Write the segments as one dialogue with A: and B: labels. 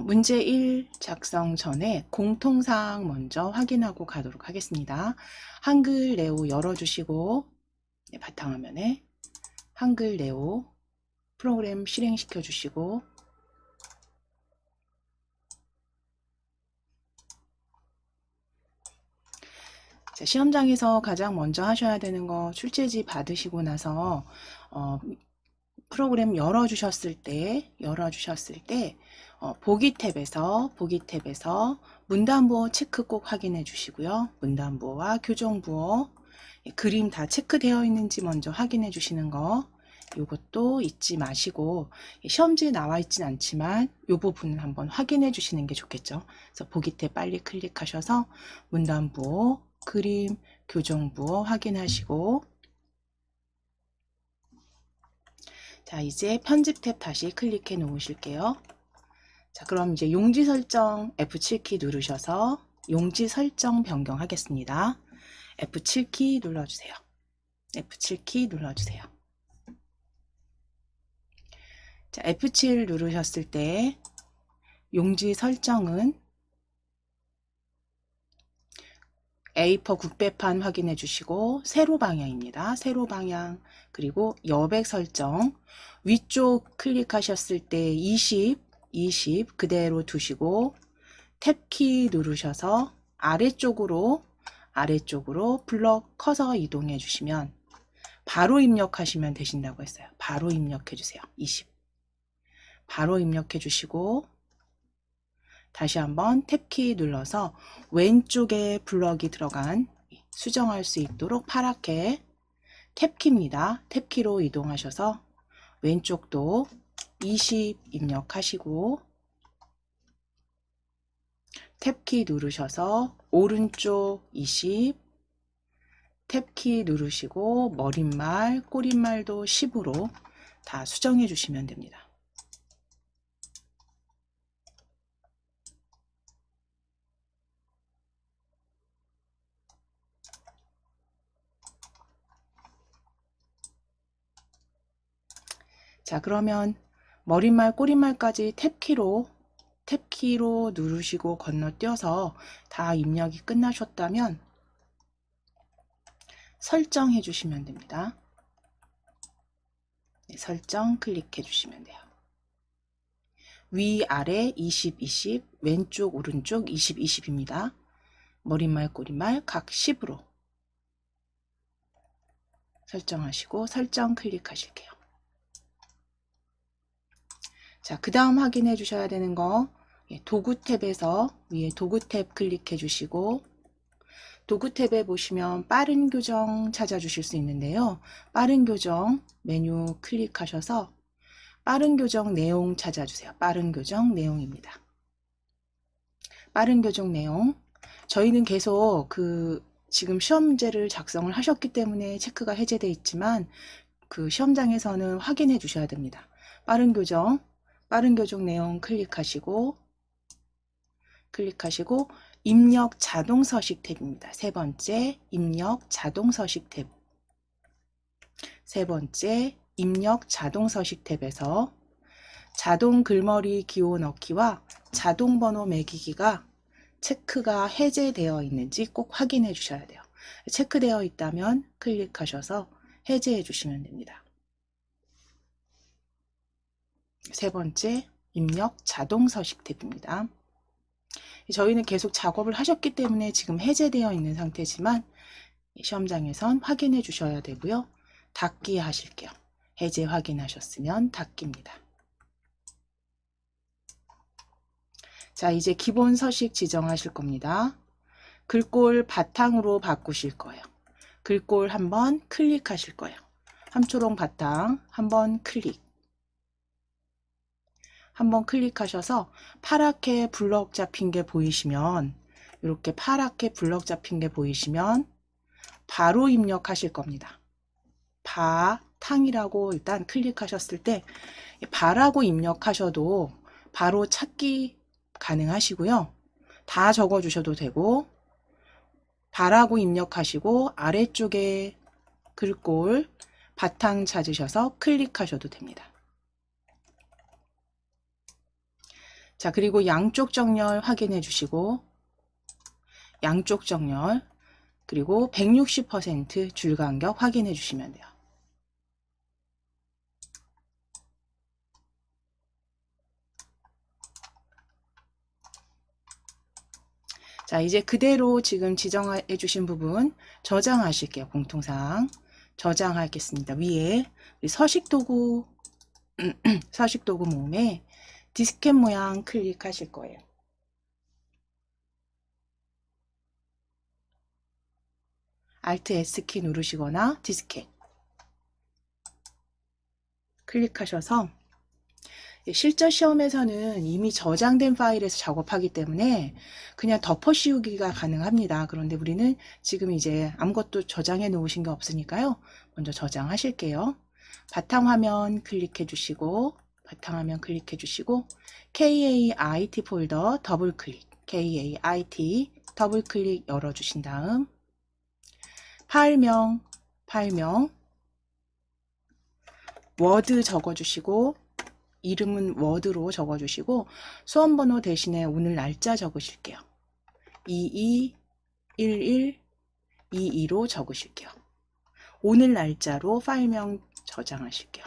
A: 문제 1 작성 전에 공통사항 먼저 확인하고 가도록 하겠습니다. 한글 네오 열어주시고 바탕화면에 한글 네오 프로그램 실행시켜 주시고 자, 시험장에서 가장 먼저 하셔야 되는 거 출제지 받으시고 나서 프로그램 열어주셨을 때 보기 탭에서 문단부호 체크 꼭 확인해 주시고요. 문단부호와 교정부호 그림 다 체크되어 있는지 먼저 확인해 주시는 거 이것도 잊지 마시고 시험지에 나와 있진 않지만 이 부분은 한번 확인해 주시는 게 좋겠죠. 그래서 보기 탭 빨리 클릭하셔서 문단부호, 그림, 교정부호 확인하시고 자, 이제 편집 탭 다시 클릭해 놓으실게요. 자, 그럼 이제 용지 설정 F7키 누르셔서 용지 설정 변경하겠습니다. F7키 눌러주세요. F7키 눌러주세요. 자, F7 누르셨을 때 용지 설정은 A4 국배판 확인해 주시고 세로 방향입니다. 세로 방향 그리고 여백 설정 위쪽 클릭하셨을 때 20 그대로 두시고 탭키 누르셔서 아래쪽으로 블럭 커서 이동해 주시면 바로 입력하시면 되신다고 했어요. 바로 입력해 주세요. 20 바로 입력해 주시고 다시 한번 탭키 눌러서 왼쪽에 블럭이 들어간 수정할 수 있도록 파랗게 탭키입니다. 탭키로 이동하셔서 왼쪽도 20 입력하시고 탭키 누르셔서 오른쪽 20 탭키 누르시고 머릿말, 꼬릿말도 10으로 다 수정해 주시면 됩니다. 자, 그러면 머릿말, 꼬릿말까지 탭키로 누르시고 건너뛰어서 다 입력이 끝나셨다면 설정해 주시면 됩니다. 네, 설정 클릭해 주시면 돼요. 위아래 20, 20, 왼쪽, 오른쪽 20, 20입니다. 머릿말, 꼬릿말 각 10으로 설정하시고 설정 클릭하실게요. 자, 그 다음 확인해 주셔야 되는 거 도구 탭에서 위에 도구 탭 클릭해 주시고 도구 탭에 보시면 빠른 교정 찾아주실 수 있는데요. 빠른 교정 메뉴 클릭하셔서 빠른 교정 내용 찾아주세요. 빠른 교정 내용입니다. 빠른 교정 내용 저희는 계속 지금 시험 문제를 작성을 하셨기 때문에 체크가 해제되어 있지만 그 시험장에서는 확인해 주셔야 됩니다. 빠른 교정 내용 클릭하시고 입력 자동 서식 탭입니다. 세 번째 입력 자동 서식 탭. 세 번째 입력 자동 서식 탭에서 자동 글머리 기호 넣기와 자동 번호 매기기가 체크가 해제되어 있는지 꼭 확인해 주셔야 돼요. 체크되어 있다면 클릭하셔서 해제해 주시면 됩니다. 세 번째 입력 자동 서식 탭입니다. 저희는 계속 작업을 하셨기 때문에 지금 해제되어 있는 상태지만 시험장에선 확인해 주셔야 되고요. 닫기 하실게요. 해제 확인하셨으면 닫기입니다. 자, 이제 기본 서식 지정하실 겁니다. 글꼴 바탕으로 바꾸실 거예요. 글꼴 한번 클릭하실 거예요. 함초롱 바탕 한번 한번 클릭하셔서 파랗게 블럭 잡힌 게 보이시면 이렇게 파랗게 블럭 잡힌 게 보이시면 바로 입력하실 겁니다. 바탕이라고 일단 클릭하셨을 때 바라고 입력하셔도 바로 찾기 가능하시고요. 다 적어 주셔도 되고 바라고 입력하시고 아래쪽에 글꼴 바탕 찾으셔서 클릭하셔도 됩니다. 자, 그리고 양쪽 정렬 확인해 주시고, 양쪽 정렬, 그리고 160% 줄간격 확인해 주시면 돼요. 자, 이제 그대로 지금 지정해 주신 부분 저장하실게요. 공통사항 저장하겠습니다. 위에 서식도구 서식도구 모음에 디스켓 모양 클릭하실 거예요. Alt S키 누르시거나 디스켓 클릭하셔서, 실전 시험에서는 이미 저장된 파일에서 작업하기 때문에 그냥 덮어 씌우기가 가능합니다. 그런데 우리는 지금 이제 아무것도 저장해 놓으신 게 없으니까요. 먼저 저장하실게요. 바탕화면 클릭해 주시고, 바탕화면 클릭해 주시고, KAIT 폴더 더블 클릭, KAIT 더블 클릭 열어 주신 다음 파일명 워드 적어 주시고, 이름은 워드로 적어주시고, 수험번호 대신에 오늘 날짜 적으실게요. 221122로 적으실게요. 오늘 날짜로 파일명 저장하실게요.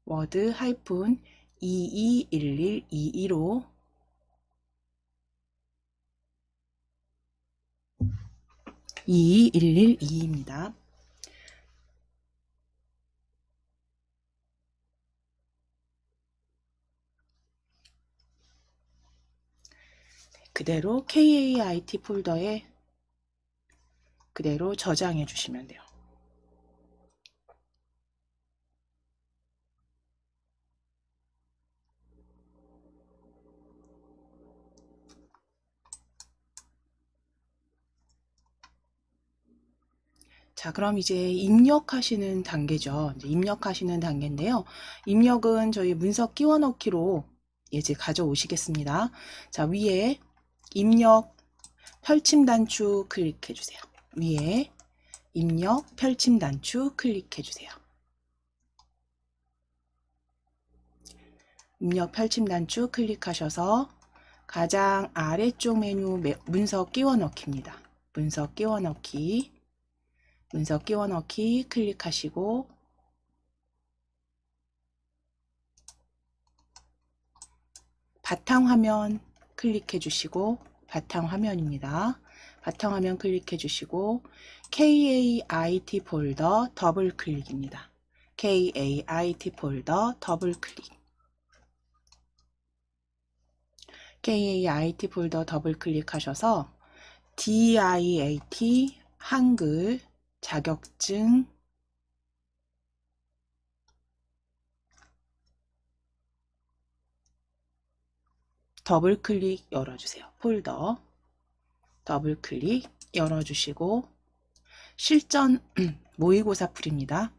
A: 워드 하이픈 221122로 22112입니다. 그대로 KAIT 폴더에 그대로 저장해 주시면 돼요. 자, 그럼 이제 입력하시는 단계죠. 이제 입력하시는 단계인데요. 입력은 저희 문서 끼워 넣기로 이제 가져오시겠습니다. 자, 위에 입력 펼침 단추 클릭해 주세요. 위에 입력 펼침 단추 클릭해 주세요. 입력 펼침 단추 클릭하셔서 가장 아래쪽 메뉴 문서 끼워 넣기입니다. 문서 끼워 넣기 클릭하시고, 바탕화면 클릭해 주시고, 바탕화면입니다. 바탕화면 클릭해 주시고, KAIT 폴더 더블 클릭입니다. KAIT 폴더 더블 클릭. KAIT 폴더 더블 클릭하셔서 DIAT 한글 자격증 더블 클릭 열어주세요. 폴더 더블 클릭 열어주시고, 실전 모의고사 풀입니다.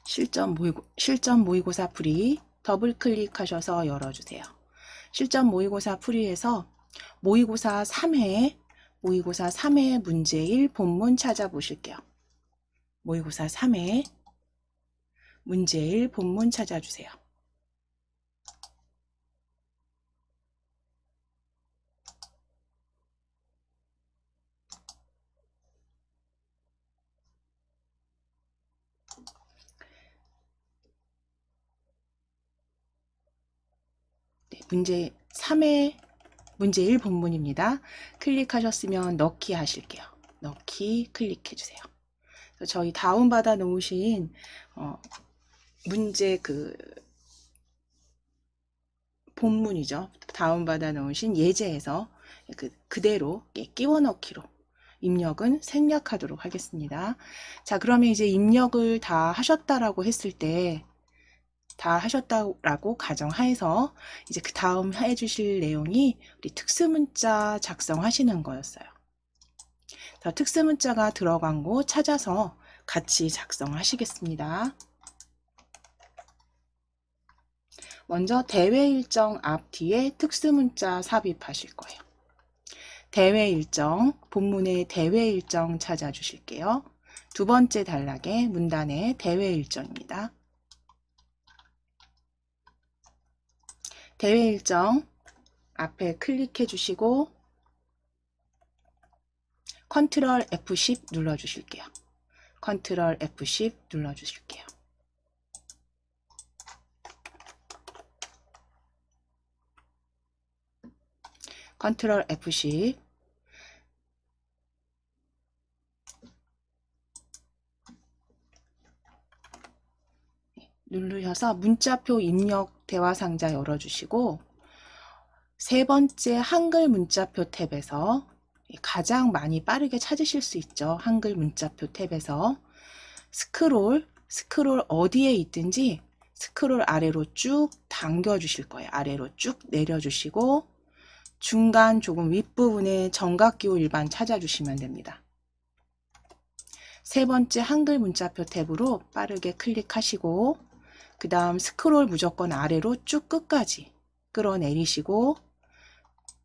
A: 실전 모의고사 풀이 더블 클릭하셔서 열어주세요. 실전 모의고사 풀이에서 모의고사 3회 문제 1 본문 찾아보실게요. 모의고사 3회 문제 1 본문 찾아주세요. 네, 문제 3회 문제 1 본문입니다. 클릭하셨으면 넣기 하실게요. 넣기 클릭해 주세요. 저희 다운받아 놓으신 문제 본문이죠. 다운받아 놓으신 예제에서 그대로 끼워 넣기로 입력은 생략하도록 하겠습니다. 자, 그러면 이제 입력을 다 하셨다라고 했을 때, 다 하셨다라고 가정하에서 이제 그 다음 해주실 내용이 우리 특수문자 작성하시는 거였어요. 특수 문자가 들어간 곳 찾아서 같이 작성하시겠습니다. 먼저 대회 일정 앞뒤에 특수 문자 삽입하실 거예요. 대회 일정, 본문의 대회 일정 찾아주실게요. 두 번째 단락에 문단의 대회 일정입니다. 대회 일정 앞에 클릭해 주시고 컨트롤 F10 눌러 주실게요. 컨트롤 F10 눌러 주실게요. 컨트롤 F10 누르셔서 문자표 입력 대화 상자 열어주시고 세 번째 한글 문자표 탭에서 가장 많이 빠르게 찾으실 수 있죠. 한글 문자표 탭에서 스크롤 어디에 있든지 스크롤 아래로 쭉 당겨 주실 거예요. 아래로 쭉 내려주시고 중간 조금 윗부분에 정각기호 일반 찾아주시면 됩니다. 세 번째 한글 문자표 탭으로 빠르게 클릭하시고 그 다음 스크롤 무조건 아래로 쭉 끝까지 끌어내리시고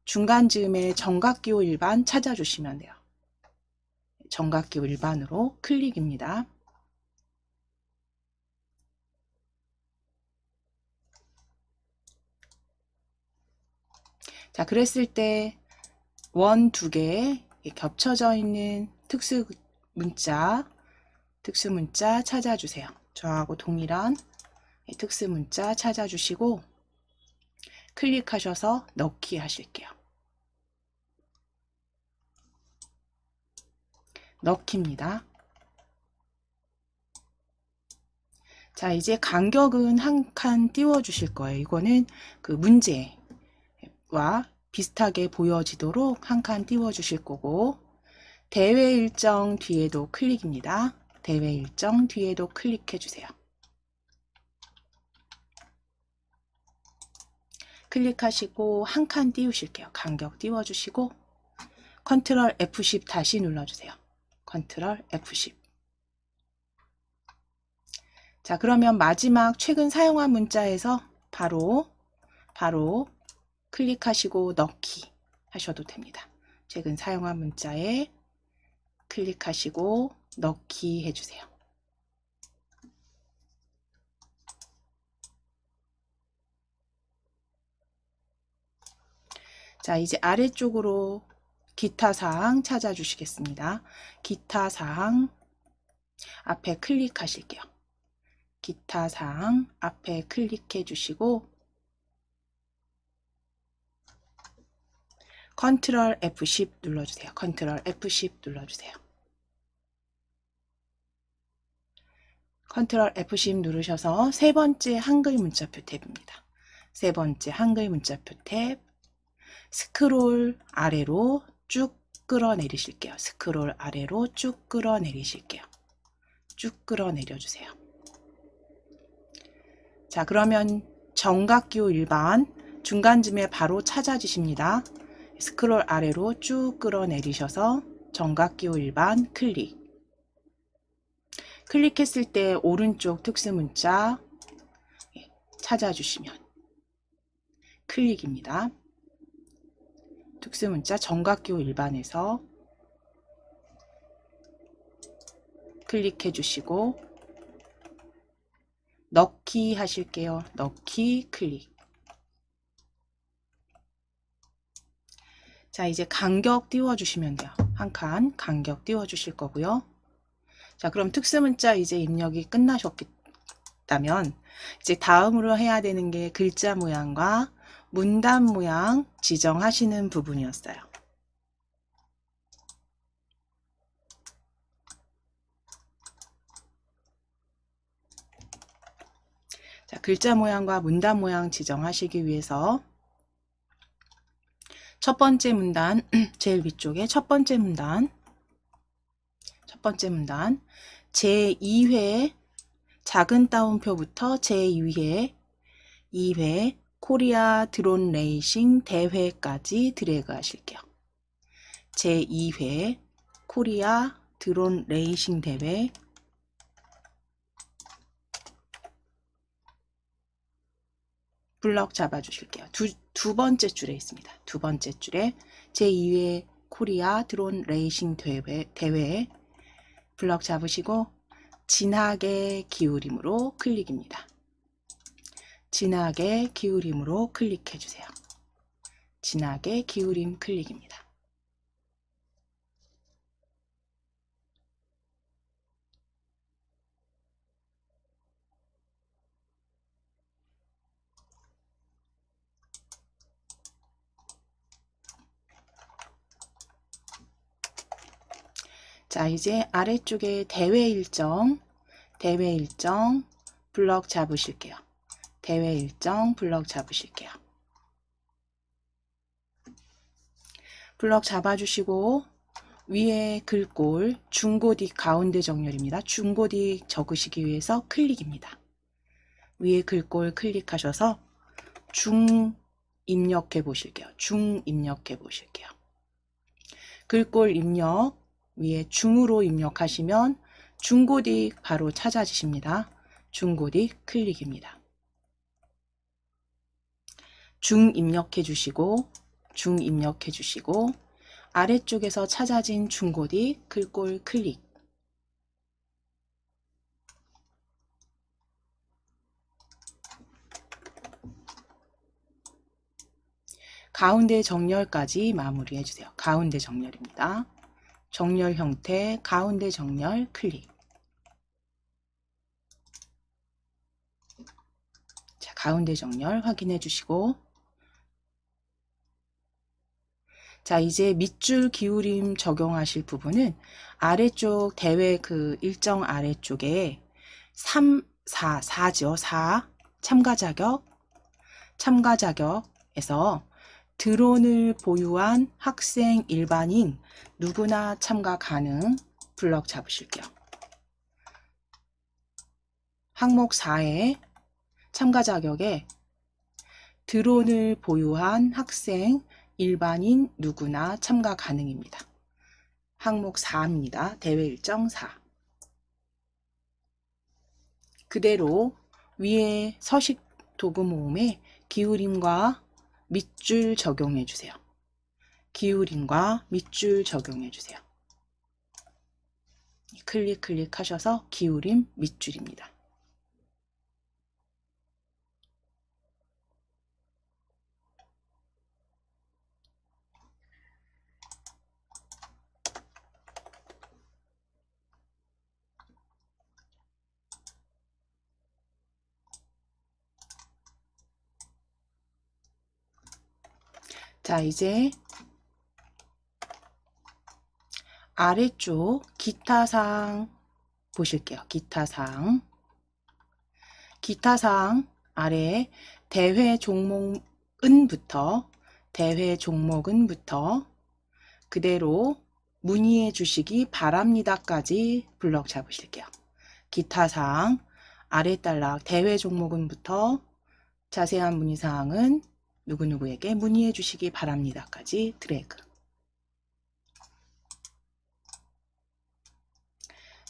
A: 중간 즈음에 정각기호 일반 찾아주시면 돼요. 정각기호 일반으로 클릭입니다. 자, 그랬을 때 원 두 개 겹쳐져 있는 특수 문자 찾아주세요. 저하고 동일한 특수 문자 찾아주시고 클릭하셔서 넣기 하실게요. 넣기입니다. 자, 이제 간격은 한 칸 띄워 주실 거예요. 이거는 그 문제와 비슷하게 보여지도록 한 칸 띄워 주실 거고 대회 일정 뒤에도 클릭입니다. 대회 일정 뒤에도 클릭해 주세요. 클릭하시고 한 칸 띄우실게요. 간격 띄워주시고 컨트롤 F10 다시 눌러주세요. 컨트롤 F10. 자, 그러면 마지막 최근 사용한 문자에서 바로 클릭하시고 넣기 하셔도 됩니다. 최근 사용한 문자에 클릭하시고 넣기 해주세요. 자, 이제 아래쪽으로 기타 사항 찾아주시겠습니다. 기타 사항 앞에 클릭하실게요. 기타 사항 앞에 클릭해 주시고 컨트롤 F10 눌러주세요. 컨트롤 F10 눌러주세요. 컨트롤 F10 누르셔서 세 번째 한글 문자표 탭입니다. 세 번째 한글 문자표 탭 스크롤 아래로 쭉 끌어내리실게요. 스크롤 아래로 쭉 끌어내리실게요. 쭉 끌어내려주세요. 자, 그러면 정각기호 일반 중간쯤에 바로 찾아주십니다. 스크롤 아래로 쭉 끌어내리셔서 정각기호 일반 클릭. 클릭했을 때 오른쪽 특수문자 찾아주시면 클릭입니다. 특수문자 정각기호 일반에서 클릭해 주시고 넣기 하실게요. 넣기 클릭. 자, 이제 간격 띄워 주시면 돼요. 한 칸 간격 띄워 주실 거고요. 자, 그럼 특수문자 이제 입력이 끝나셨다면 이제 다음으로 해야 되는 게 글자 모양과 문단 모양 지정하시는 부분이었어요. 자, 글자 모양과 문단 모양 지정하시기 위해서 첫 번째 문단, 제일 위쪽에 첫 번째 문단 제2회 작은 따옴표부터 제2회 2회 코리아 드론 레이싱 대회까지 드래그 하실게요. 제2회 코리아 드론 레이싱 대회 블럭 잡아주실게요. 두 번째 줄에 있습니다. 두 번째 줄에 제2회 코리아 드론 레이싱 대회 블럭 잡으시고 진하게 기울임으로 클릭입니다. 진하게 기울임으로 클릭해 주세요. 진하게 기울임 클릭입니다. 자, 이제 아래쪽에 대회 일정 블럭 잡으실게요. 대회 일정 블럭 잡으실게요. 블럭 잡아주시고 위에 글꼴 중고딕 가운데 정렬입니다. 중고딕 적으시기 위해서 클릭입니다. 위에 글꼴 클릭하셔서 중 입력해 보실게요. 중 입력해 보실게요. 글꼴 입력 위에 중으로 입력하시면 중고딕 바로 찾아지십니다. 중고딕 클릭입니다. 중 입력해 주시고 아래쪽에서 찾아진 중고딕 글꼴 클릭. 가운데 정렬까지 마무리해 주세요. 가운데 정렬입니다. 정렬 형태 가운데 정렬 클릭. 자, 가운데 정렬 확인해 주시고 자, 이제 밑줄 기울임 적용하실 부분은 아래쪽 대회 그 일정 아래쪽에 4죠. 4 참가 자격에서 드론을 보유한 학생 일반인 누구나 참가 가능 블럭 잡으실게요. 항목 4에 참가 자격에 드론을 보유한 학생 일반인 누구나 참가 가능입니다. 항목 4입니다. 대회 일정 4. 그대로 위에 서식 도구 모음에 기울임과 밑줄 적용해 주세요. 기울임과 밑줄 적용해 주세요. 클릭하셔서 기울임 밑줄입니다. 자, 이제 아래쪽 기타사항 보실게요. 기타사항 아래에 대회 종목은부터 그대로 문의해 주시기 바랍니다까지 블럭 잡으실게요. 기타사항 아래 단락 대회 종목은부터 자세한 문의사항은 누구누구에게 문의해 주시기 바랍니다까지 드래그.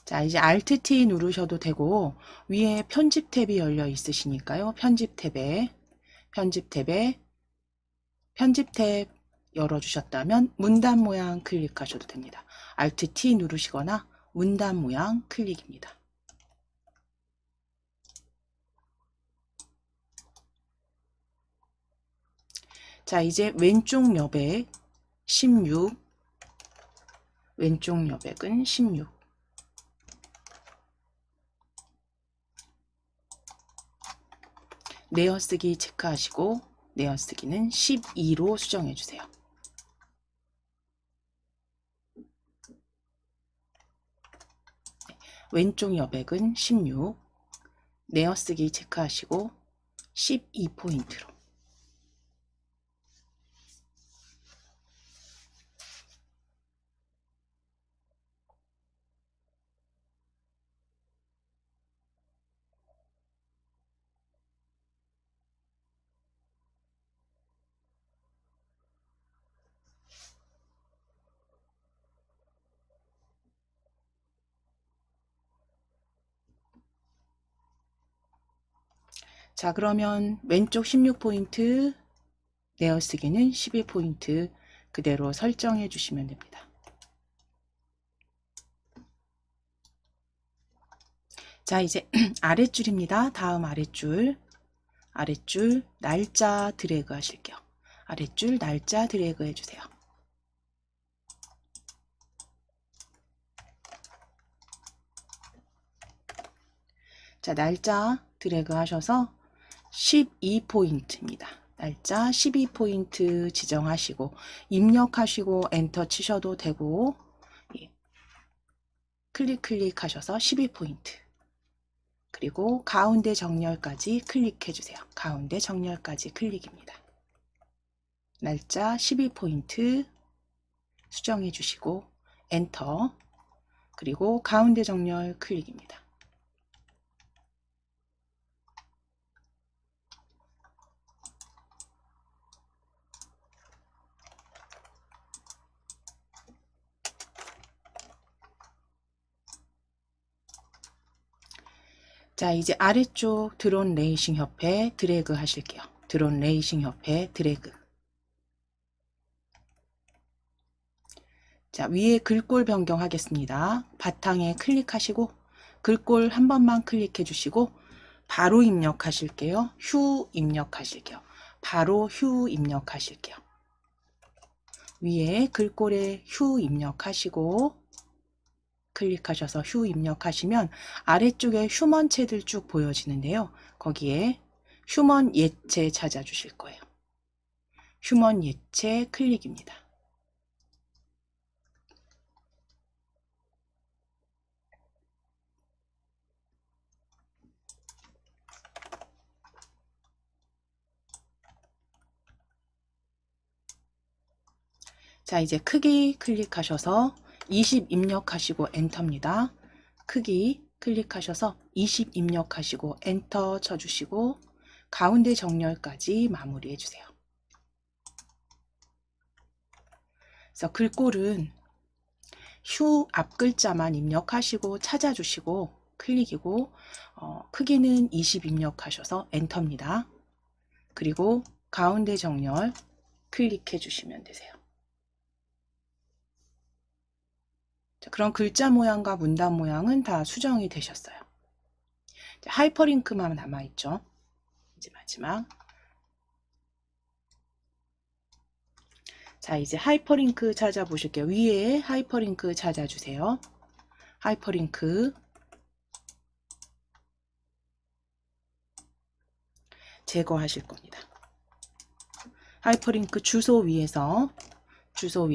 A: 자, 이제 Alt T 누르셔도 되고 위에 편집 탭이 열려 있으시니까요. 편집 탭 열어주셨다면 문단 모양 클릭하셔도 됩니다. Alt T 누르시거나 문단 모양 클릭입니다. 자, 이제 왼쪽 여백 16, 왼쪽 여백은 16. 내어쓰기 체크하시고 내어쓰기는 12로 수정해 주세요. 왼쪽 여백은 16, 내어쓰기 체크하시고 12포인트로. 자, 그러면 왼쪽 16포인트, 내어쓰기는 11포인트 그대로 설정해 주시면 됩니다. 자, 이제 아랫줄입니다. 다음 아랫줄 날짜 드래그 하실게요. 아랫줄 날짜 드래그 해주세요. 자, 날짜 드래그 하셔서 12포인트입니다. 날짜 12포인트 지정하시고 입력하시고 엔터 치셔도 되고, 클릭하셔서 12포인트, 그리고 가운데 정렬까지 클릭해 주세요. 가운데 정렬까지 클릭입니다. 날짜 12포인트 수정해 주시고 엔터, 그리고 가운데 정렬 클릭입니다. 자, 이제 아래쪽 드론 레이싱 협회 드래그 하실게요. 드론 레이싱 협회 드래그. 자, 위에 글꼴 변경하겠습니다. 바탕에 클릭하시고 글꼴 한 번만 클릭해 주시고 바로 입력하실게요. 휴 입력하실게요. 바로 휴 입력하실게요. 위에 글꼴에 휴 입력하시고 클릭하셔서 휴 입력하시면 아래쪽에 휴먼체들 쭉 보여지는데요. 거기에 휴먼 예체 찾아주실 거예요. 휴먼 예체 클릭입니다. 자, 이제 크기 클릭하셔서 20 입력하시고 엔터입니다. 크기 클릭하셔서 20 입력하시고 엔터 쳐주시고 가운데 정렬까지 마무리해 주세요. 그래서 글꼴은 휴 앞 글자만 입력하시고 찾아주시고 클릭이고, 크기는 20 입력하셔서 엔터입니다. 그리고 가운데 정렬 클릭해 주시면 되세요. 자, 그럼 글자 모양과 문단 모양은 다 수정이 되셨어요. 자, 하이퍼링크만 남아있죠. 이제 마지막. 자, 이제 하이퍼링크 찾아보실게요. 위에 하이퍼링크 찾아주세요. 하이퍼링크 제거하실 겁니다. 하이퍼링크 주소 위에서 주소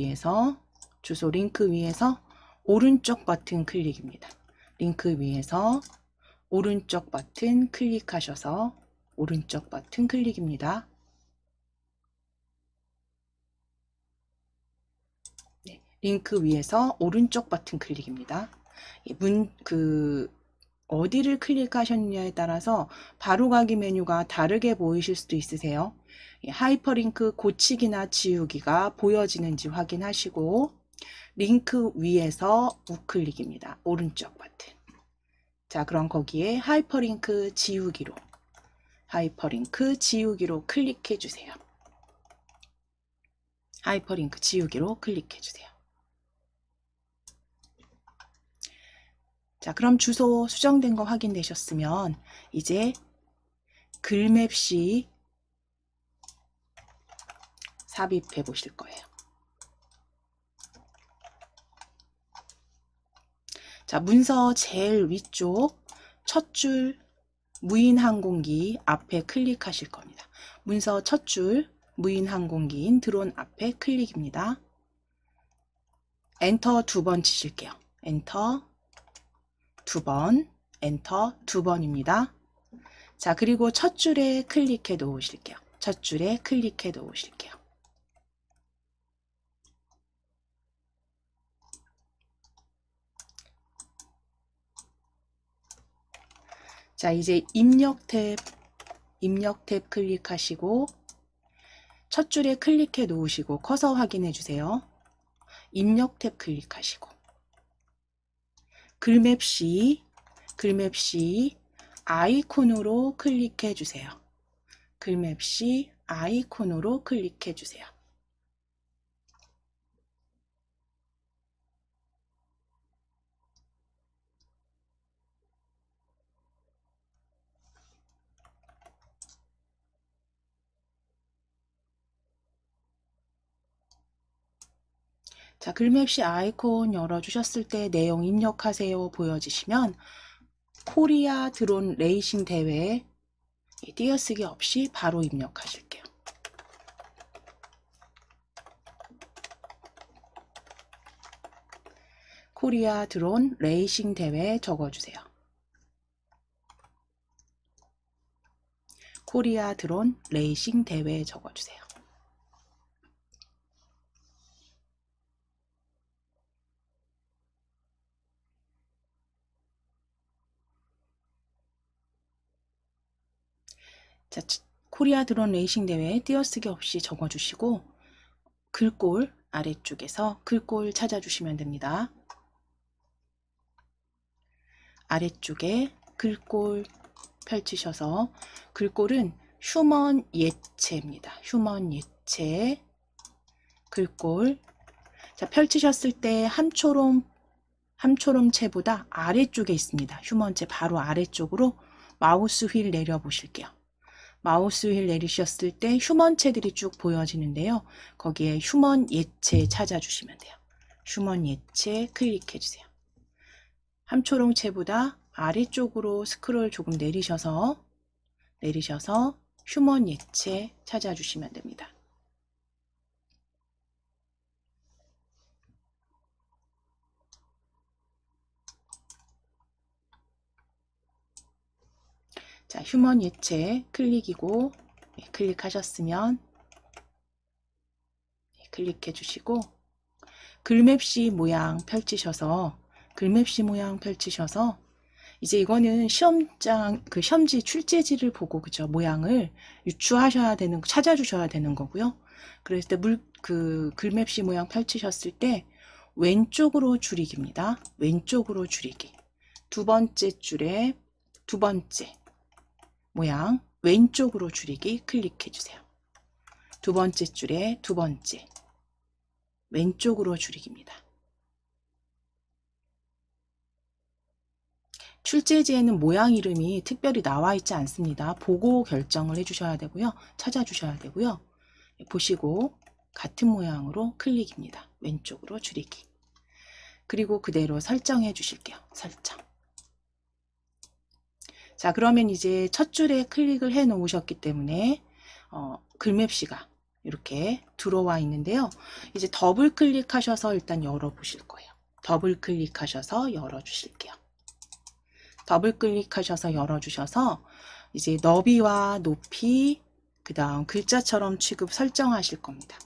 A: 링크 위에서 오른쪽 버튼 클릭입니다. 링크 위에서 오른쪽 버튼 클릭하셔서 오른쪽 버튼 클릭입니다. 네, 링크 위에서 오른쪽 버튼 클릭입니다. 어디를 클릭하셨느냐에 따라서 바로가기 메뉴가 다르게 보이실 수도 있으세요. 하이퍼링크 고치기나 지우기가 보여지는지 확인하시고 링크 위에서 우클릭입니다. 오른쪽 버튼. 자, 그럼 거기에 하이퍼링크 지우기로 클릭해 주세요. 하이퍼링크 지우기로 클릭해 주세요. 자, 그럼 주소 수정된 거 확인되셨으면 이제 글맵시 삽입해 보실 거예요. 자, 문서 제일 위쪽 첫 줄 무인항공기 앞에 클릭하실 겁니다. 문서 첫 줄 무인항공기인 드론 앞에 클릭입니다. 엔터 2번 치실게요. 엔터 2번, 엔터 2번입니다. 자, 그리고 첫 줄에 클릭해 놓으실게요. 첫 줄에 클릭해 놓으실게요. 자, 이제 입력 탭 클릭하시고 첫 줄에 클릭해 놓으시고 커서 확인해 주세요. 입력 탭 클릭하시고 글맵시 아이콘으로 클릭해 주세요. 글맵시 아이콘으로 클릭해 주세요. 자, 글맵시 아이콘 열어주셨을 때 내용 입력하세요 보여지시면 코리아 드론 레이싱 대회에 띄어쓰기 없이 바로 입력하실게요. 코리아 드론 레이싱 대회 적어주세요. 코리아 드론 레이싱 대회 적어주세요. 자, 코리아 드론 레이싱 대회 띄어쓰기 없이 적어주시고 글꼴 아래쪽에서 글꼴 찾아주시면 됩니다. 아래쪽에 글꼴 펼치셔서 글꼴은 휴먼 예체입니다. 휴먼 예체 글꼴. 자, 펼치셨을 때 함초롬체보다 아래쪽에 있습니다. 휴먼체 바로 아래쪽으로 마우스 휠 내려 보실게요. 마우스 휠 내리셨을 때 휴먼체들이 쭉 보여지는데요. 거기에 휴먼 예체 찾아주시면 돼요. 휴먼 예체 클릭해 주세요. 함초롱체보다 아래쪽으로 스크롤 조금 내리셔서 휴먼 예체 찾아주시면 됩니다. 자, 휴먼 예체 클릭이고 클릭하셨으면 클릭해 주시고 글맵시 모양 펼치셔서 이제 이거는 시험지 출제지를 보고 그죠 모양을 유추하셔야 되는 찾아주셔야 되는 거고요. 그랬을 때 글맵시 모양 펼치셨을 때 왼쪽으로 줄이기입니다. 왼쪽으로 줄이기. 두 번째 줄에 두 번째 모양 왼쪽으로 줄이기 클릭해 주세요. 두 번째 줄에 두 번째 왼쪽으로 줄이기입니다. 출제지에는 모양 이름이 특별히 나와 있지 않습니다. 보고 결정을 해주셔야 되고요. 찾아주셔야 되고요. 보시고 같은 모양으로 클릭입니다. 왼쪽으로 줄이기. 그리고 그대로 설정해 주실게요. 설정. 자, 그러면 이제 첫 줄에 클릭을 해 놓으셨기 때문에 글맵시가 이렇게 들어와 있는데요. 이제 더블 클릭하셔서 일단 열어 보실 거예요. 더블 클릭하셔서 열어 주실게요. 더블 클릭하셔서 열어주셔서 이제 너비와 높이 그 다음 글자처럼 취급 설정하실 겁니다.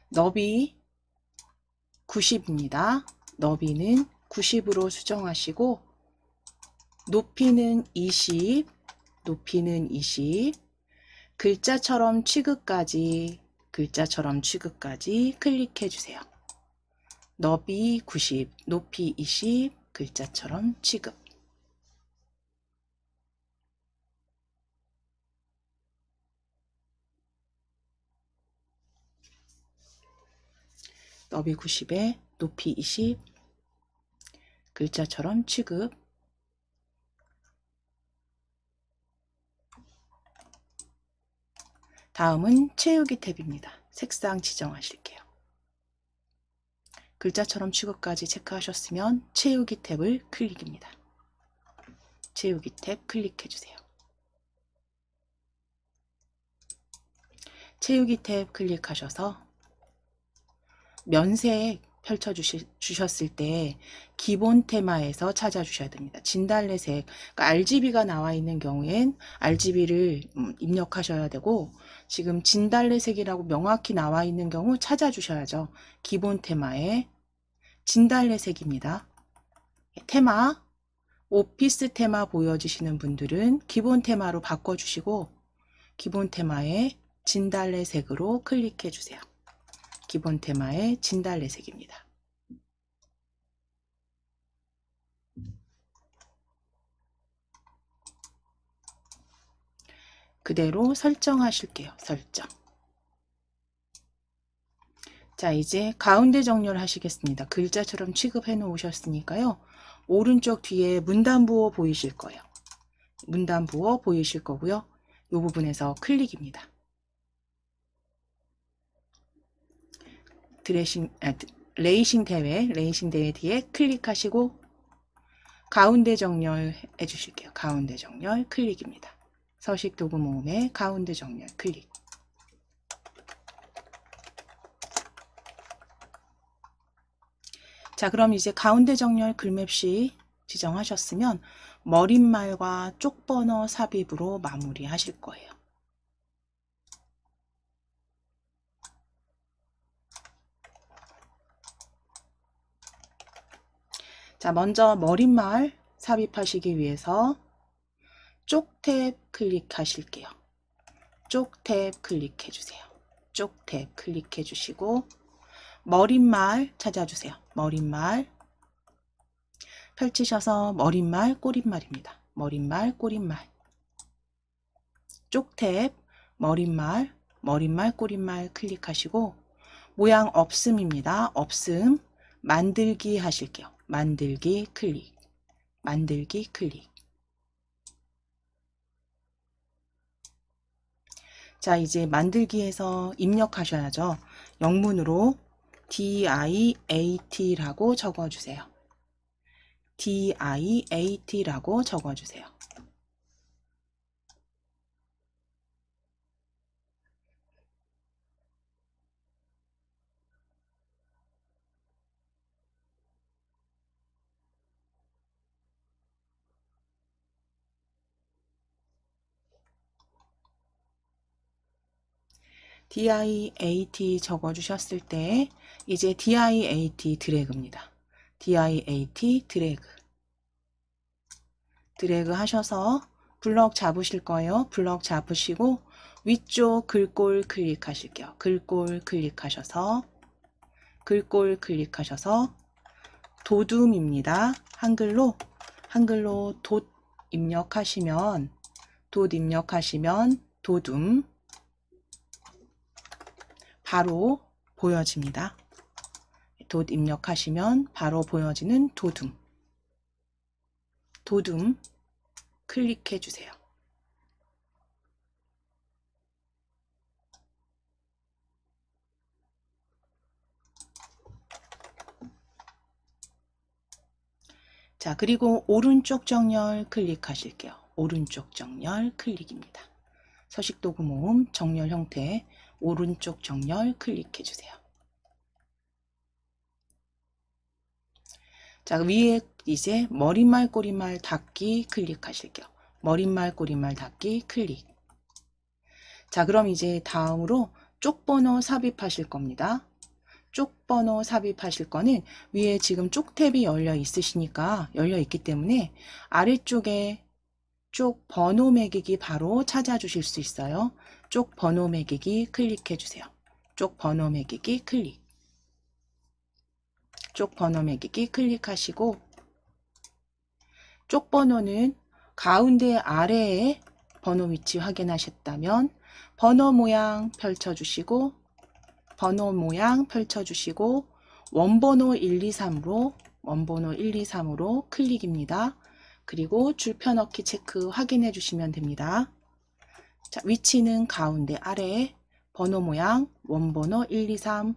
A: 너비 90입니다. 너비는 90으로 수정하시고 높이는 20 글자처럼 취급까지 클릭해 주세요. 너비 90 높이 20 글자처럼 취급. 너비 90에 높이 20 글자처럼 취급. 다음은 채우기 탭입니다. 색상 지정하실게요. 글자처럼 취급까지 체크하셨으면 채우기 탭을 클릭입니다. 채우기 탭 클릭해 주세요. 채우기 탭 클릭하셔서 면색 펼쳐주셨을 때 기본 테마에서 찾아주셔야 됩니다. 진달래색, 그러니까 RGB가 나와 있는 경우엔 RGB를 입력하셔야 되고 지금 진달래색이라고 명확히 나와 있는 경우 찾아주셔야죠. 기본 테마에 진달래색입니다. 테마, 오피스 테마 보여주시는 분들은 기본 테마로 바꿔주시고 기본 테마에 진달래색으로 클릭해 주세요. 기본 테마의 진달래색입니다. 그대로 설정하실게요. 설정. 자, 이제 가운데 정렬 하시겠습니다. 글자처럼 취급해 놓으셨으니까요. 오른쪽 뒤에 문단부호 보이실 거예요. 문단부호 보이실 거고요. 이 부분에서 클릭입니다. 레이싱 대회 뒤에 클릭하시고 가운데 정렬 해주실게요. 가운데 정렬 클릭입니다. 서식 도구 모음의 가운데 정렬 클릭. 자, 그럼 이제 가운데 정렬 글맵시 지정하셨으면 머릿말과 쪽번호 삽입으로 마무리 하실 거예요. 자, 먼저 머릿말 삽입하시기 위해서 쪽 탭 클릭하실게요. 쪽 탭 클릭해 주세요. 쪽 탭 클릭해 주시고 머릿말 찾아주세요. 머릿말 펼치셔서 머릿말 꼬릿말입니다. 머릿말 꼬릿말. 쪽 탭 머릿말 꼬릿말 클릭하시고 모양 없음입니다. 없음 만들기 하실게요. 만들기 클릭. 만들기 클릭. 자, 이제 만들기에서 입력하셔야죠. 영문으로 DIAT라고 적어주세요. DIAT라고 적어주세요. DIAT 적어주셨을 때 이제 DIAT 드래그입니다. DIAT 드래그. 드래그 하셔서 블럭 잡으실 거예요. 블럭 잡으시고 위쪽 글꼴 클릭하실게요. 글꼴 클릭하셔서 도둠입니다. 한글로 돛 입력하시면 도둠 바로 보여집니다. 돛 입력하시면 바로 보여지는 도둠 클릭해 주세요. 자, 그리고 오른쪽 정렬 클릭하실게요. 오른쪽 정렬 클릭입니다. 서식도구 모음 정렬 형태 오른쪽 정렬 클릭해 주세요. 자, 위에 이제 머릿말 꼬릿말 닫기 클릭하실게요. 머릿말 꼬릿말 닫기 클릭. 자, 그럼 이제 다음으로 쪽번호 삽입하실 겁니다. 쪽번호 삽입하실 거는 위에 지금 쪽 탭이 열려 있기 때문에 아래쪽에 쪽 번호 매기기 바로 찾아주실 수 있어요. 쪽 번호 매기기 클릭해 주세요. 쪽 번호 매기기 클릭. 쪽 번호 매기기 클릭하시고 쪽 번호는 가운데 아래에 번호 위치 확인하셨다면 번호 모양 펼쳐주시고 원번호 123으로 클릭입니다. 그리고 줄펴넣기 체크 확인해 주시면 됩니다. 자, 위치는 가운데 아래에 번호 모양 원번호 123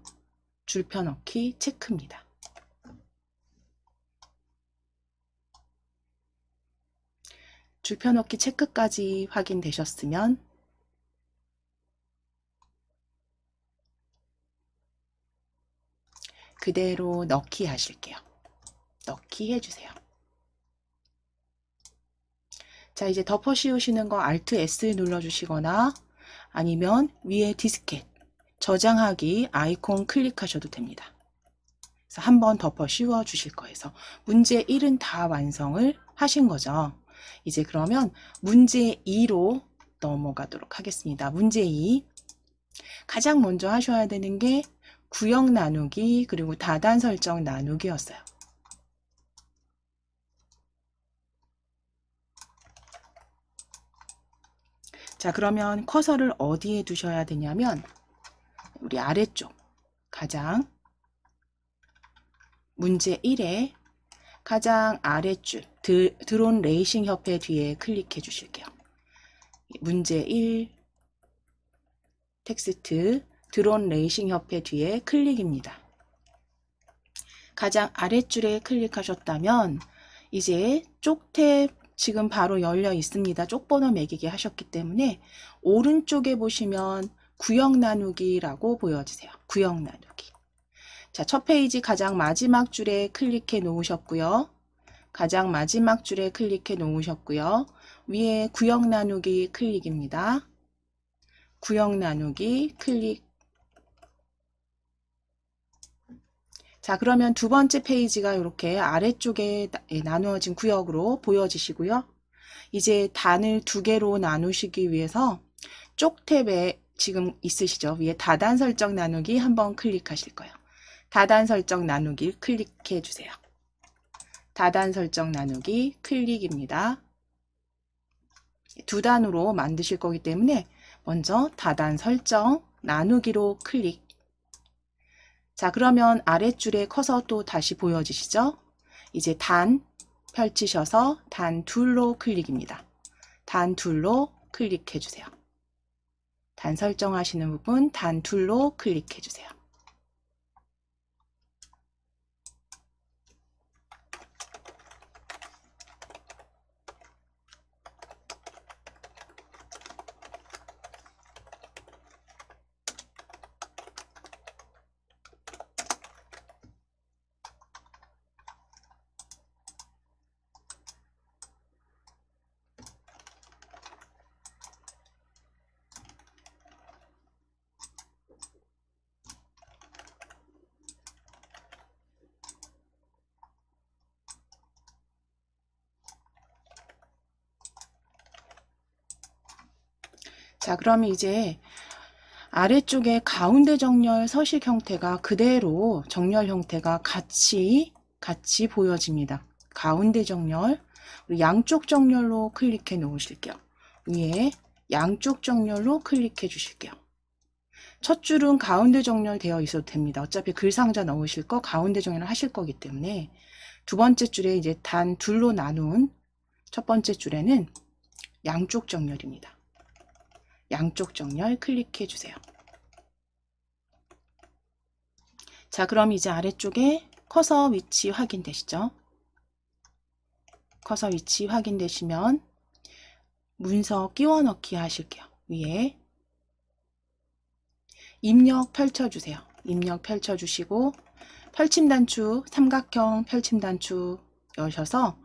A: 줄펴넣기 체크입니다. 줄펴넣기 체크까지 확인되셨으면 그대로 넣기 하실게요. 넣기 해주세요. 자, 이제 덮어 씌우시는 거 Alt S 눌러주시거나 아니면 위에 디스켓 저장하기 아이콘 클릭하셔도 됩니다. 그래서 한번 덮어 씌워 주실 거예요. 문제 1은 다 완성을 하신 거죠. 이제 그러면 문제 2로 넘어가도록 하겠습니다. 문제 2. 가장 먼저 하셔야 되는 게 구역 나누기 그리고 다단 설정 나누기였어요. 자, 그러면 커서를 어디에 두셔야 되냐면 우리 아래쪽 가장 문제 1에 가장 아래줄 드론 레이싱 협회 뒤에 클릭해 주실게요. 문제 1 텍스트 드론 레이싱 협회 뒤에 클릭입니다. 가장 아랫줄에 클릭하셨다면 이제 쪽탭 지금 바로 열려 있습니다. 쪽번호 매기기 하셨기 때문에 오른쪽에 보시면 구역 나누기라고 보여지세요. 구역 나누기. 자, 첫 페이지 가장 마지막 줄에 클릭해 놓으셨고요. 가장 마지막 줄에 클릭해 놓으셨고요. 위에 구역 나누기 클릭입니다. 구역 나누기 클릭. 자, 그러면 두 번째 페이지가 이렇게 아래쪽에 나누어진 구역으로 보여지시고요. 이제 단을 두 개로 나누시기 위해서 쪽탭에 지금 있으시죠? 위에 다단 설정 나누기 한번 클릭하실 거예요. 다단 설정 나누기 클릭해 주세요. 다단 설정 나누기 클릭입니다. 두 단으로 만드실 거기 때문에 먼저 다단 설정 나누기로 클릭. 자, 그러면 아랫줄에 커서 또 다시 보여지시죠? 이제 단 펼치셔서 단 둘로 클릭입니다. 단 둘로 클릭해 주세요. 단 설정하시는 부분 단 둘로 클릭해 주세요. 자, 그러면 이제 아래쪽에 가운데 정렬 서식 형태가 그대로 정렬 형태가 같이 보여집니다. 가운데 정렬, 양쪽 정렬로 클릭해 놓으실게요. 위에 양쪽 정렬로 클릭해 주실게요. 첫 줄은 가운데 정렬 되어 있어도 됩니다. 어차피 글상자 넣으실 거 가운데 정렬을 하실 거기 때문에 두 번째 줄에 이제 단 둘로 나눈 첫 번째 줄에는 양쪽 정렬입니다. 양쪽 정렬 클릭해 주세요. 자, 그럼 이제 아래쪽에 커서 위치 확인되시죠? 커서 위치 확인되시면 문서 끼워 넣기 하실게요. 위에 입력 펼쳐주세요. 입력 펼쳐주시고 펼침 단추, 삼각형 펼침 단추 여셔서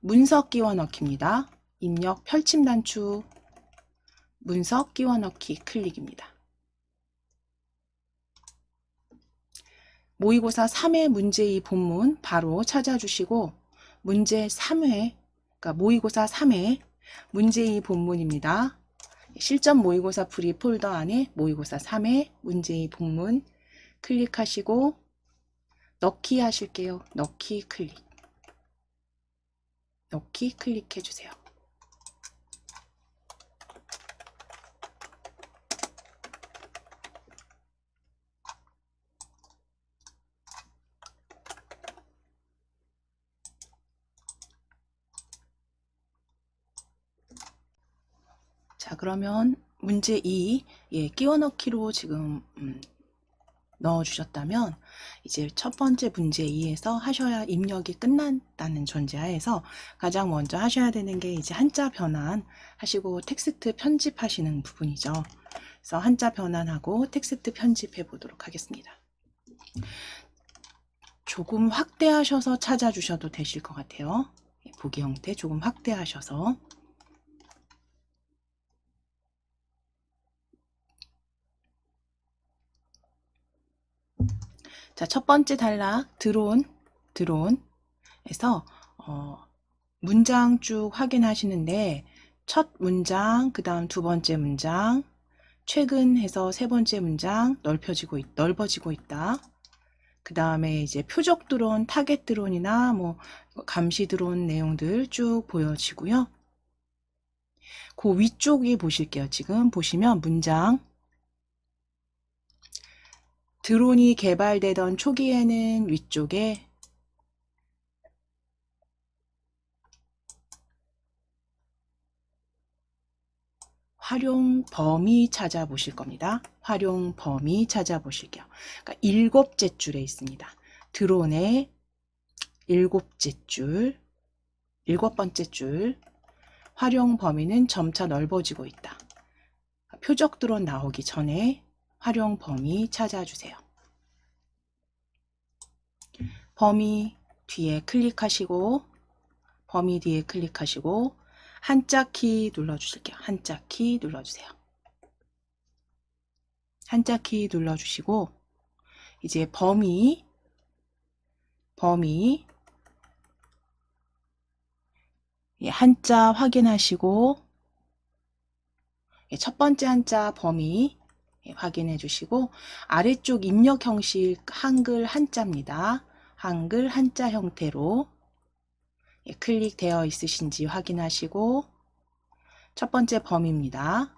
A: 문서 끼워 넣기입니다. 입력 펼침 단추, 문서 끼워 넣기 클릭입니다. 모의고사 3회 문제 2 본문 바로 찾아주시고 문제 3회, 그러니까 모의고사 3회 문제 2 본문입니다. 실전 모의고사 프리 폴더 안에 모의고사 3회 문제 2 본문 클릭하시고 넣기 하실게요. 넣기 클릭. 넣기 클릭해 주세요. 자, 그러면 문제 2 끼워 넣기로 지금 넣어 주셨다면 이제 첫 번째 문제 2에서 하셔야 입력이 끝난다는 전제하에서 가장 먼저 하셔야 되는 게 이제 한자 변환 하시고 텍스트 편집하시는 부분이죠. 그래서 한자 변환하고 텍스트 편집해 보도록 하겠습니다. 조금 확대하셔서 찾아주셔도 되실 것 같아요. 보기 형태 조금 확대하셔서. 자, 첫 번째 단락 드론에서 문장 쭉 확인하시는데 첫 문장, 그 다음 두 번째 문장, 최근 해서 세 번째 문장 넓어지고 있다. 그 다음에 이제 표적 드론, 타겟 드론이나 뭐 감시 드론 내용들 쭉 보여지고요. 그 위쪽에 보실게요. 지금 보시면 문장 드론이 개발되던 초기에는 위쪽에 활용 범위 찾아보실 겁니다. 활용 범위 찾아보실게요. 그러니까 7째 줄에 있습니다. 드론의 7째 줄, 7번째 줄, 활용 범위는 점차 넓어지고 있다. 표적 드론 나오기 전에 활용 범위 찾아주세요. 범위 뒤에 클릭하시고, 범위 뒤에 클릭하시고, 한자 키 눌러주실게요. 한자 키 눌러주세요. 한자 키 눌러주시고, 이제 범위 한자 확인하시고, 첫 번째 한자 범위 확인해 주시고, 아래쪽 입력 형식 한글 한자입니다. 한글 한자 형태로 클릭되어 있으신지 확인하시고, 첫 번째 범위입니다.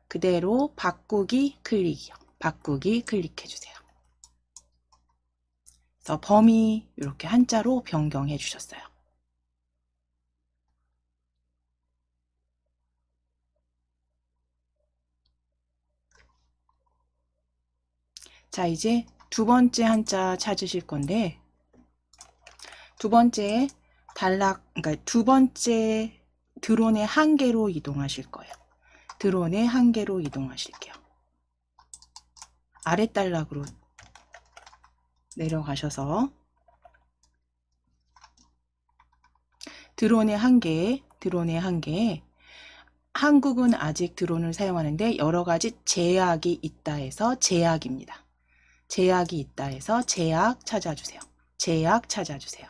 A: 그대로 바꾸기 클릭이요. 바꾸기 클릭해 주세요. 그래서 범위 이렇게 한자로 변경해 주셨어요. 자, 이제 두 번째 한자 찾으실 건데, 두 번째 그러니까 두 번째 드론의 한 개로 이동하실 거예요. 드론의 한 개로 이동하실게요. 아래 단락으로 내려가셔서 드론의 한 개, 한국은 아직 드론을 사용하는데 여러 가지 제약이 있다 해서 제약입니다. 제약이 있다 해서 제약 찾아주세요. 제약 찾아주세요.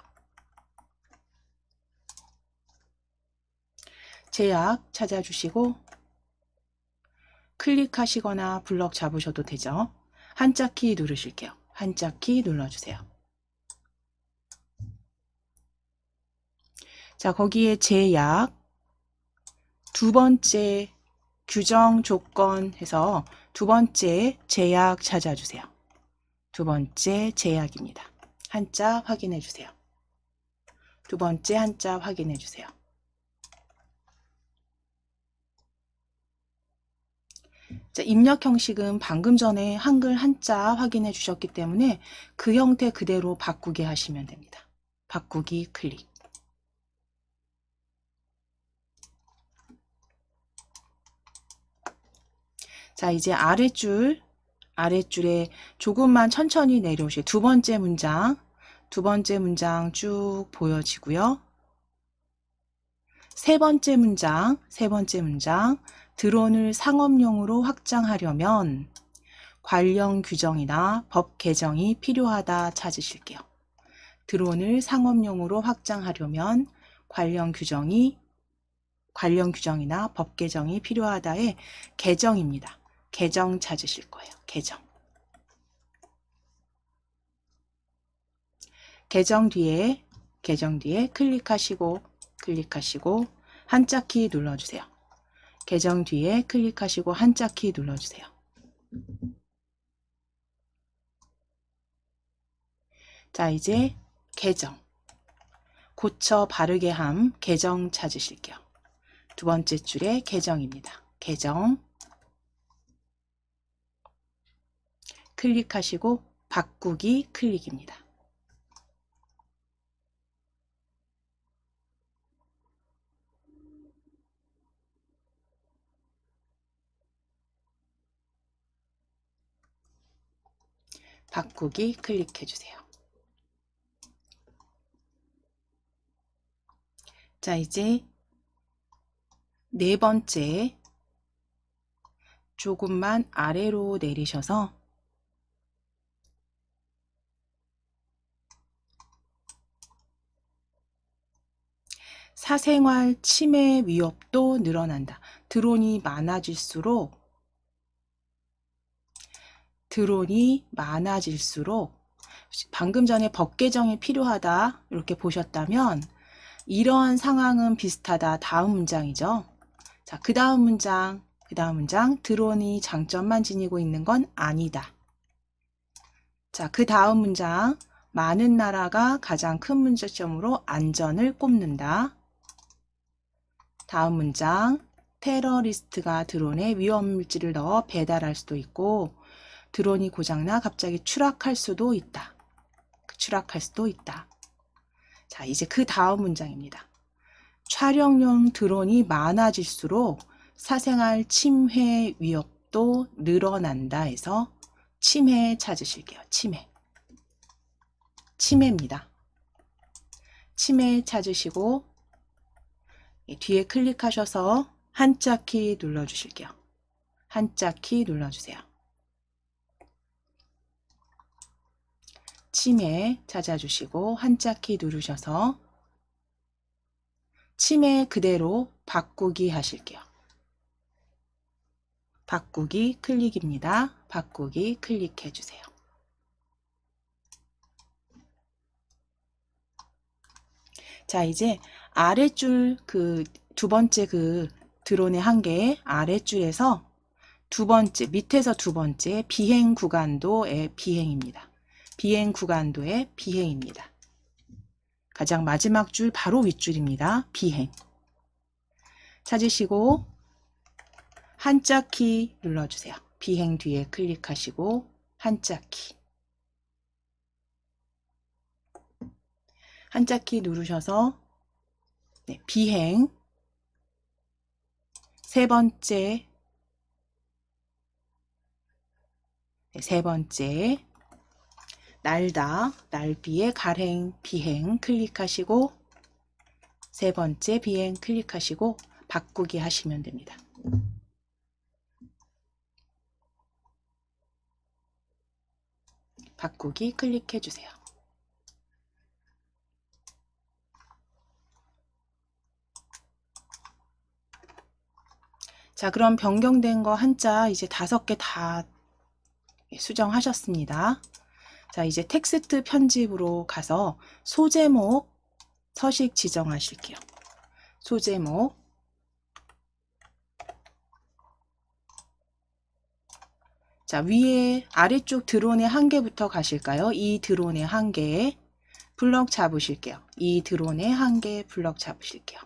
A: 제약 찾아주시고 클릭하시거나 블럭 잡으셔도 되죠. 한자 키 누르실게요. 한자 키 눌러주세요. 자, 거기에 제약 두 번째 규정 조건 해서 두 번째 제약 찾아주세요. 두 번째 제약입니다. 한자 확인해 주세요. 두 번째 한자 확인해 주세요. 자, 입력 형식은 방금 전에 한글 한자 확인해 주셨기 때문에 그 형태 그대로 바꾸게 하시면 됩니다. 바꾸기 클릭. 자, 이제 아랫줄에 조금만 천천히 내려오시고 두 번째 문장 쭉 보여지고요. 세 번째 문장 드론을 상업용으로 확장하려면 관련 규정이나 법 개정이 필요하다 찾으실게요. 드론을 상업용으로 확장하려면 관련 규정이나 법 개정이 필요하다의 개정입니다. 개정 찾으실 거예요. 개정 뒤에 클릭하시고 한자 키 눌러주세요. 개정 뒤에 클릭하시고 한자 키 눌러주세요. 자, 이제 개정 고쳐 바르게 함 개정 찾으실게요. 두 번째 줄에 개정입니다. 개정 클릭하시고 바꾸기 클릭입니다. 바꾸기 클릭해 주세요. 자, 이제 네 번째 조금만 아래로 내리셔서 사생활 침해 위협도 늘어난다. 드론이 많아질수록 방금 전에 법 개정이 필요하다 이렇게 보셨다면 이러한 상황은 비슷하다. 다음 문장이죠. 자, 그 다음 문장. 드론이 장점만 지니고 있는 건 아니다. 자, 그 다음 문장. 많은 나라가 가장 큰 문제점으로 안전을 꼽는다. 다음 문장. 테러리스트가 드론에 위험물질을 넣어 배달할 수도 있고 드론이 고장나 갑자기 추락할 수도 있다. 자, 이제 그 다음 문장입니다. 촬영용 드론이 많아질수록 사생활 침해 위협도 늘어난다 해서 침해 찾으실게요. 침해입니다. 침해 찾으시고 뒤에 클릭하셔서 한자키 눌러주실게요. 한자키 눌러주세요. 침해 찾아주시고 한자키 누르셔서 침해 그대로 바꾸기 하실게요. 바꾸기 클릭입니다. 바꾸기 클릭해 주세요. 자, 이제 아랫줄 두 번째 드론의 한계 아랫줄에서 밑에서 두 번째 비행 구간도의 비행입니다. 비행 구간도의 비행입니다. 가장 마지막 줄 바로 윗줄입니다. 비행. 찾으시고 한자키 눌러주세요. 비행 뒤에 클릭하시고 한자키. 한자키 누르셔서 비행 세 번째 날다, 날비의 가행, 비행 클릭하시고 세 번째 비행 클릭하시고 바꾸기 하시면 됩니다. 바꾸기 클릭해 주세요. 자, 그럼 변경된 거 한자 이제 5개 다 수정하셨습니다. 자, 이제 텍스트 편집으로 가서 소제목, 서식 지정하실게요. 소제목. 자, 위에 아래쪽 드론의 한계부터 가실까요? 이 드론의 한계에 블럭 잡으실게요. 이 드론의 한계 블럭 잡으실게요.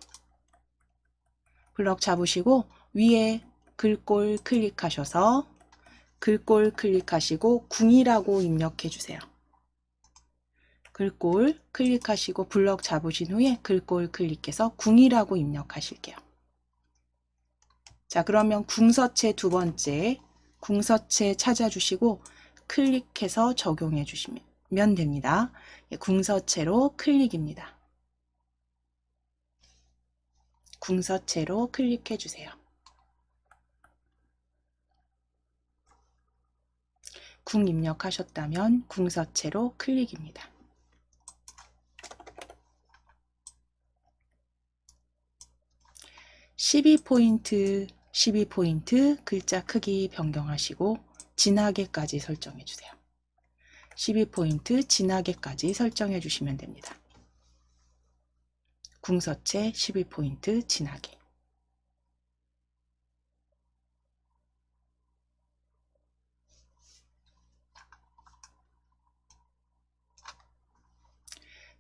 A: 블럭 잡으시고 위에 글꼴 클릭하셔서 글꼴 클릭하시고 궁이라고 입력해 주세요. 글꼴 클릭하시고 블럭 잡으신 후에 글꼴 클릭해서 궁이라고 입력하실게요. 자, 그러면 궁서체 두 번째 궁서체 찾아주시고 클릭해서 적용해 주시면 됩니다. 궁서체로 클릭입니다. 궁서체로 클릭해 주세요. 궁 입력하셨다면 궁서체로 클릭입니다. (12포인트) 글자 크기 변경하시고 진하게까지 설정해 주세요. 12포인트 진하게까지 설정해 주시면 됩니다. 궁서체 12포인트 진하게.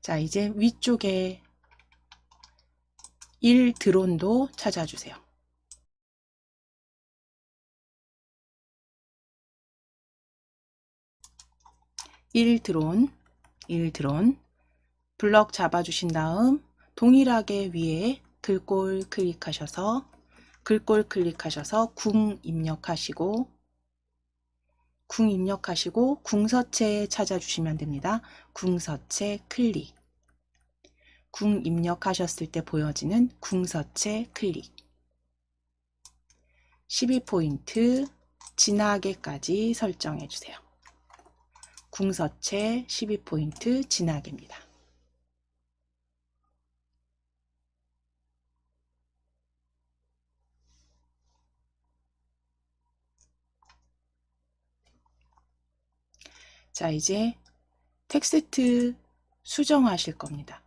A: 자, 이제 위쪽에 1 드론도 찾아주세요. (1 드론) 블럭 잡아주신 다음 동일하게 위에 글꼴 클릭하셔서 궁 입력하시고 궁서체 찾아주시면 됩니다. 궁서체 클릭. 궁 입력하셨을 때 보여지는 궁서체 클릭. 12포인트 진하게까지 설정해 주세요. 궁서체 12포인트 진하게입니다. 자, 이제 텍스트 수정하실 겁니다.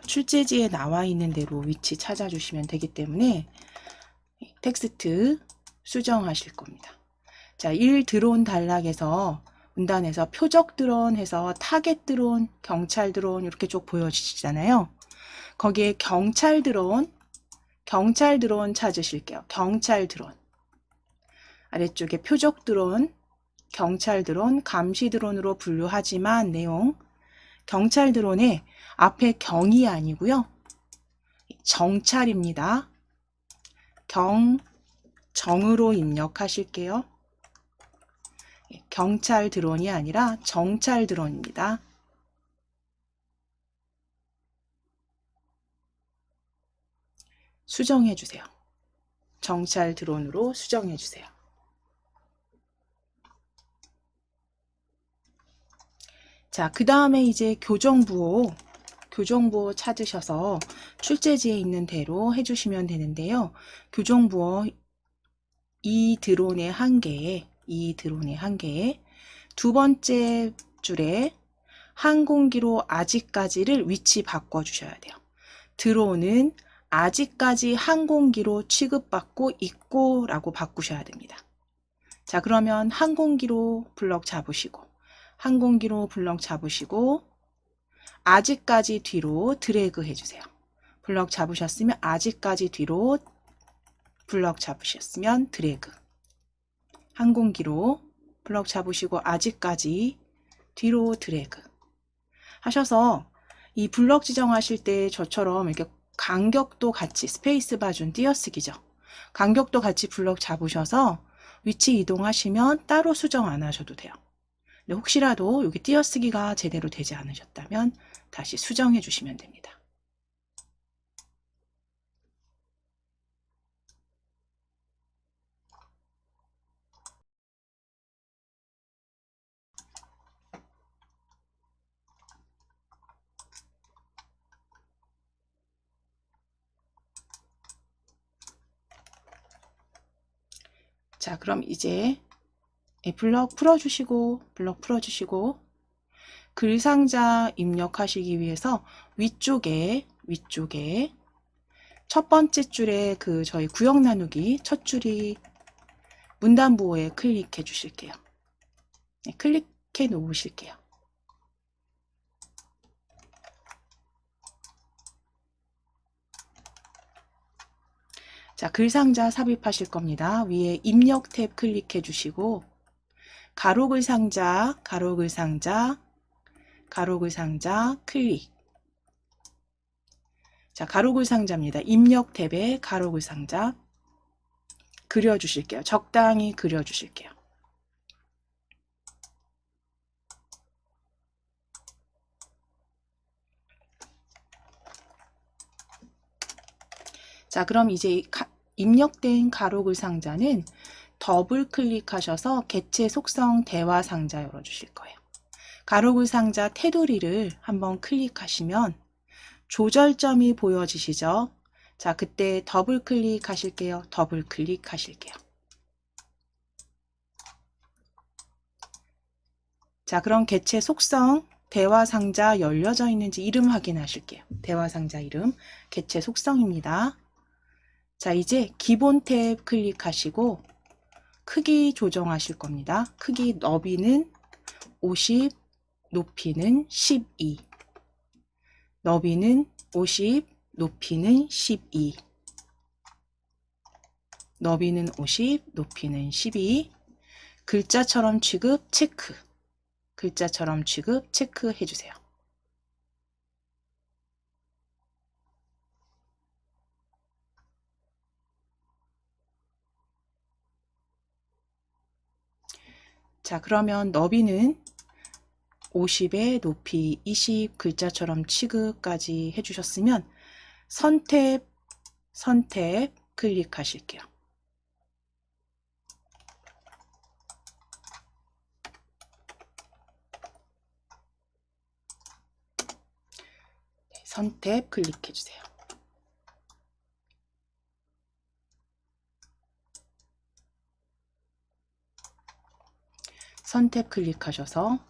A: 출제지에 나와 있는 대로 위치 찾아주시면 되기 때문에 텍스트 수정하실 겁니다. 자, 1 드론 단락에서 문단에서 표적 드론 해서 타겟 드론, 경찰 드론 이렇게 쭉 보여지잖아요. 거기에 경찰 드론 찾으실게요. 경찰 드론. 아래쪽에 표적 드론, 경찰 드론, 감시 드론으로 분류하지만 내용 경찰 드론의 앞에 경이 아니고요. 정찰입니다. 정으로 입력하실게요. 경찰 드론이 아니라 정찰 드론입니다. 수정해 주세요. 정찰 드론으로 수정해 주세요. 자, 그 다음에 이제 교정부호 찾으셔서 출제지에 있는 대로 해주시면 되는데요. 교정부호 이 드론의 한 개에 두 번째 줄에 항공기로 아직까지를 위치 바꿔주셔야 돼요. 드론은 아직까지 항공기로 취급받고 있고 라고 바꾸셔야 됩니다. 자, 그러면 항공기로 블럭 잡으시고 아직까지 뒤로 드래그 해주세요. 블럭 잡으셨으면 아직까지 뒤로 블럭 잡으셨으면 드래그. 항공기로 블럭 잡으시고 아직까지 뒤로 드래그 하셔서 이 블럭 지정하실 때 저처럼 이렇게 간격도 같이 스페이스바 준 띄어쓰기죠. 간격도 같이 블럭 잡으셔서 위치 이동하시면 따로 수정 안 하셔도 돼요. 근데 혹시라도 여기 띄어쓰기가 제대로 되지 않으셨다면 다시 수정해 주시면 됩니다. 자, 그럼 이제 블럭 풀어주시고 글상자 입력하시기 위해서 위쪽에 첫 번째 줄에 저희 구역 나누기 첫 줄이 문단부호에 클릭해 주실게요. 네, 클릭해 놓으실게요. 자, 글상자 삽입하실 겁니다. 위에 입력 탭 클릭해 주시고 가로글상자 클릭. 자, 가로글상자입니다. 입력 탭에 가로글상자 그려주실게요. 적당히 그려주실게요. 자, 그럼 이제 입력된 가로글상자는 더블 클릭하셔서 개체 속성 대화 상자 열어주실 거예요. 가로글상자 테두리를 한번 클릭하시면 조절점이 보여지시죠? 자, 그때 더블 클릭하실게요. 자, 그럼 개체 속성 대화 상자 열려져 있는지 이름 확인하실게요. 대화 상자 이름 개체 속성입니다. 자, 이제 기본 탭 클릭하시고 크기 조정하실 겁니다. 크기 너비는 50, 높이는 12. 너비는 50, 높이는 12. 너비는 50, 높이는 12. 글자처럼 취급 체크. 글자처럼 취급 체크해 주세요. 자, 그러면 너비는 50에 높이 20 글자처럼 취급까지 해주셨으면 선택 클릭하실게요. 네, 선택 클릭해주세요. 선택 클릭하셔서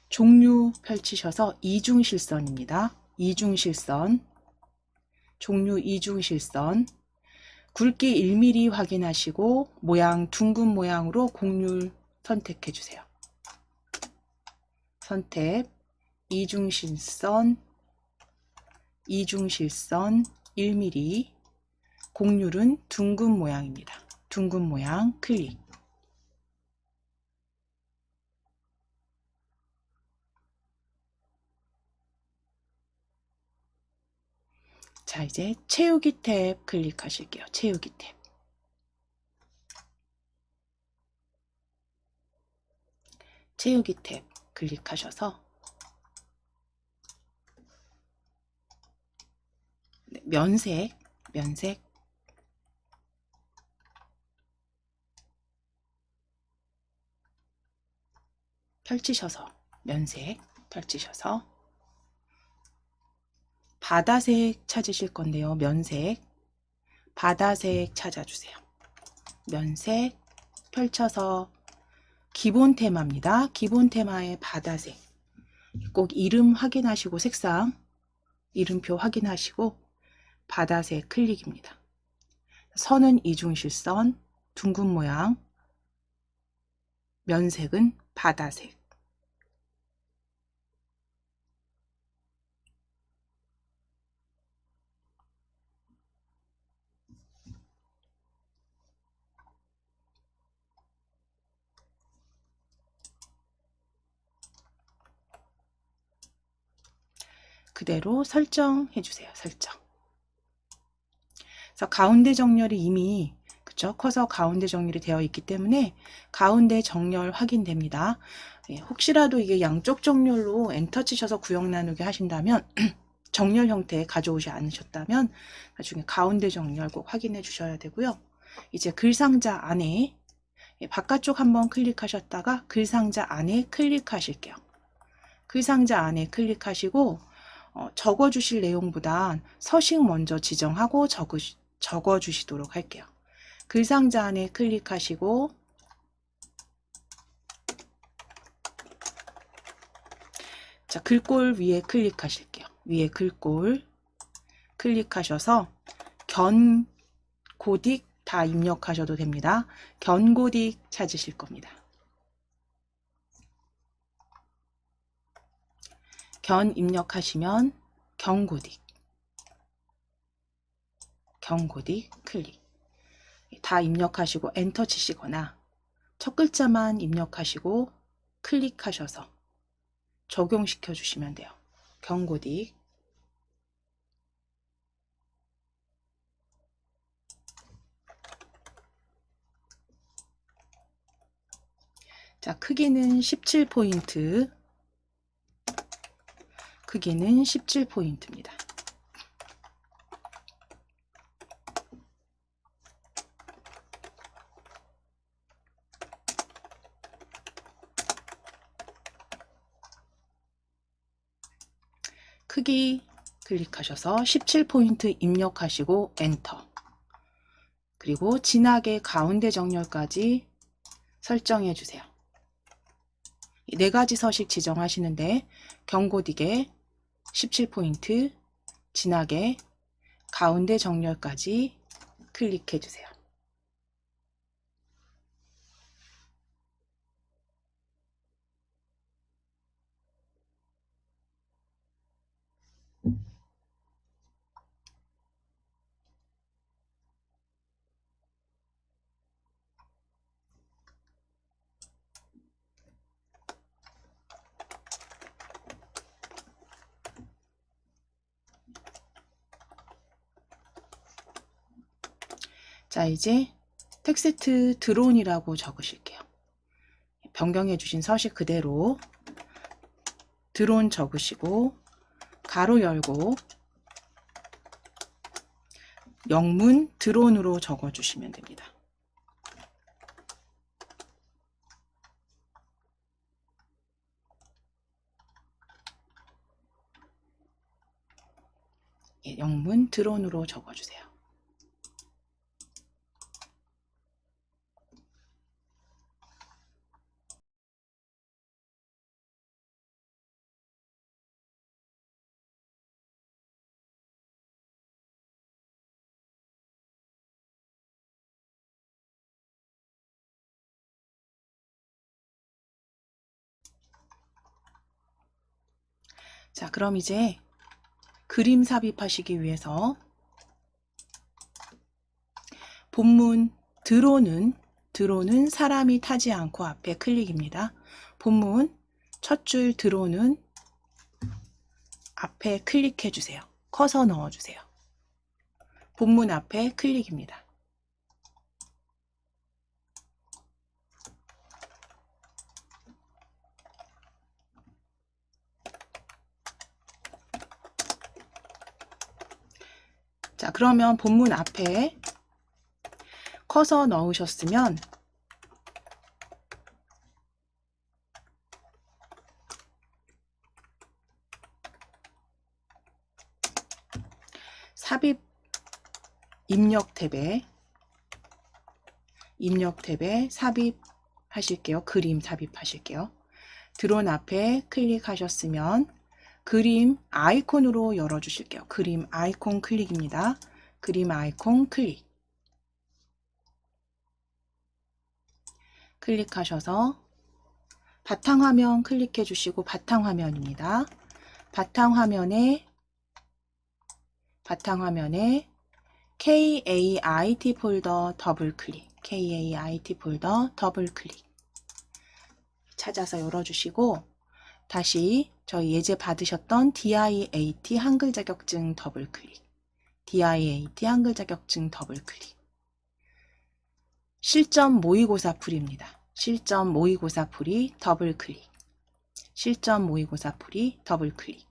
A: 종류 펼치셔서 이중실선입니다. 이중실선, 종류 이중실선, 굵기 1mm 확인하시고 모양 둥근 모양으로 곡률 선택해 주세요. 선택, 이중실선 1mm, 곡률은 둥근 모양입니다. 둥근 모양 클릭. 자, 이제 채우기 탭 클릭하실게요. 채우기 탭. 채우기 탭 클릭하셔서 면색 펼치셔서 면색 펼치셔서 바다색 찾으실 건데요. 면색 바다색 찾아주세요. 면색 펼쳐서 기본 테마입니다. 기본 테마의 바다색 꼭 이름 확인하시고 색상 이름표 확인하시고 바다색 클릭입니다. 선은 이중실선 둥근 모양 면색은 바다색. 그대로 설정해 주세요. 설정. 그래서 가운데 정렬이 이미 그쵸? 커서 가운데 정렬이 되어 있기 때문에 가운데 정렬 확인됩니다. 예, 혹시라도 이게 양쪽 정렬로 엔터 치셔서 구역 나누기 하신다면 정렬 형태 가져오지 않으셨다면 나중에 가운데 정렬 꼭 확인해 주셔야 되고요. 이제 글상자 안에 바깥쪽 한번 클릭하셨다가 글상자 안에 클릭하실게요. 글상자 안에 클릭하시고 적어 주실 내용보단 서식 먼저 지정하고 적어 주시도록 할게요. 글상자 안에 클릭하시고 자, 글꼴 위에 클릭하실게요. 위에 글꼴 클릭하셔서 견고딕 다 입력하셔도 됩니다. 견고딕 찾으실 겁니다. 견 입력하시면 견고딕 클릭. 다 입력하시고 엔터 치시거나 첫 글자만 입력하시고 클릭하셔서 적용시켜 주시면 돼요. 견고딕. 자, 크기는 17포인트. 크기는 17포인트입니다. 크기 클릭하셔서 17포인트 입력하시고 엔터. 그리고 진하게 가운데 정렬까지 설정해 주세요. 네 가지 서식 지정하시는데 견고딕에 17포인트 진하게 가운데 정렬까지 클릭해 주세요. 자, 이제 텍스트 드론이라고 적으실게요. 변경해 주신 서식 그대로 드론 적으시고 가로 열고 영문 드론으로 적어 주시면 됩니다. 예, 영문 드론으로 적어 주세요. 자, 그럼 이제 그림 삽입하시기 위해서 본문 드론은 사람이 타지 않고 앞에 클릭입니다. 본문 첫 줄 드론은 앞에 클릭해 주세요. 커서 넣어 주세요. 본문 앞에 클릭입니다. 자, 그러면 본문 앞에 커서 넣으셨으면 삽입 입력 탭에 삽입하실게요. 그림 삽입하실게요. 드론 앞에 클릭하셨으면 그림 아이콘으로 열어주실게요. 그림 아이콘 클릭입니다. 그림 아이콘 클릭하셔서 바탕화면 클릭해 주시고 바탕화면입니다. 바탕화면에 KAIT 폴더 더블 클릭, KAIT 폴더 더블 클릭 찾아서 열어주시고 다시 저희 예제 받으셨던 DIAT 한글 자격증 더블 클릭, DIAT 한글 자격증 더블 클릭. 실전 모의고사 풀이입니다. 실전 모의고사 풀이 더블 클릭, 실전 모의고사 풀이 더블 클릭.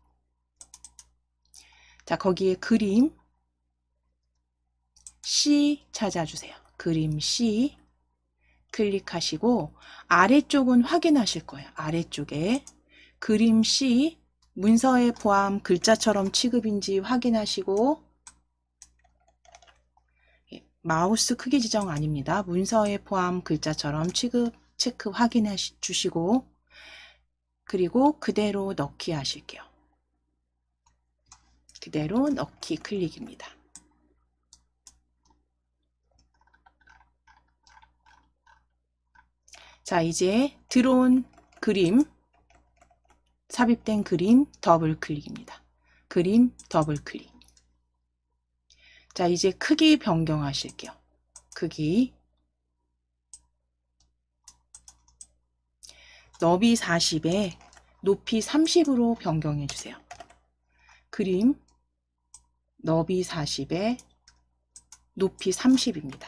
A: 자, 거기에 그림 C 찾아주세요. 그림 C 클릭하시고 아래쪽은 확인하실 거예요. 아래쪽에 그림 C 문서에 포함 글자처럼 취급인지 확인하시고, 마우스 크기 지정 아닙니다. 문서에 포함 글자처럼 취급 체크 확인해 주시고 그리고 그대로 넣기 하실게요. 그대로 넣기 클릭입니다. 자, 이제 드론 그림 삽입된 그림 더블 클릭입니다. 그림 더블 클릭. 자, 이제 크기 변경하실게요. 크기 너비 40에 높이 30으로 변경해 주세요. 그림 너비 40에 높이 30입니다.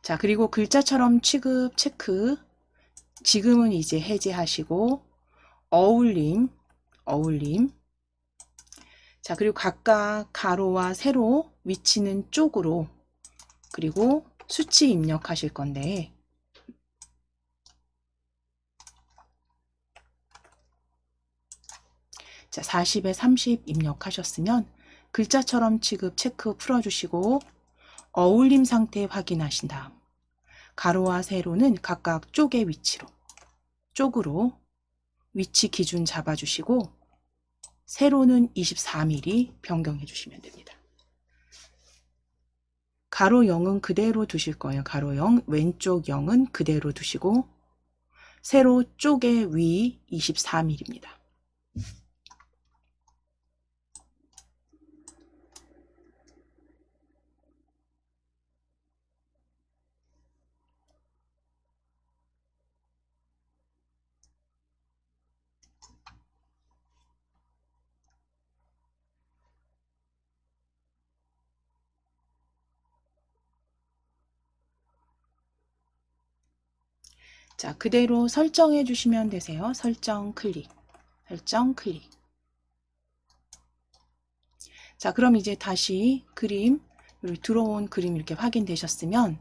A: 자, 그리고 글자처럼 취급 체크 지금은 이제 해제하시고 어울림. 자, 그리고 각각 가로와 세로 위치는 쪽으로, 그리고 수치 입력하실 건데 자, 40에 30 입력하셨으면 글자처럼 취급 체크 풀어주시고 어울림 상태 확인하신 다음 가로와 세로는 각각 쪽의 위치로, 쪽으로 위치 기준 잡아주시고 세로는 24mm 변경해 주시면 됩니다. 가로 0은 그대로 두실 거예요. 가로 0, 왼쪽 0은 그대로 두시고 세로 쪽의 위 24mm입니다. 자, 그대로 설정해 주시면 되세요. 설정 클릭. 자, 그럼 이제 다시 그림, 들어온 그림 이렇게 확인되셨으면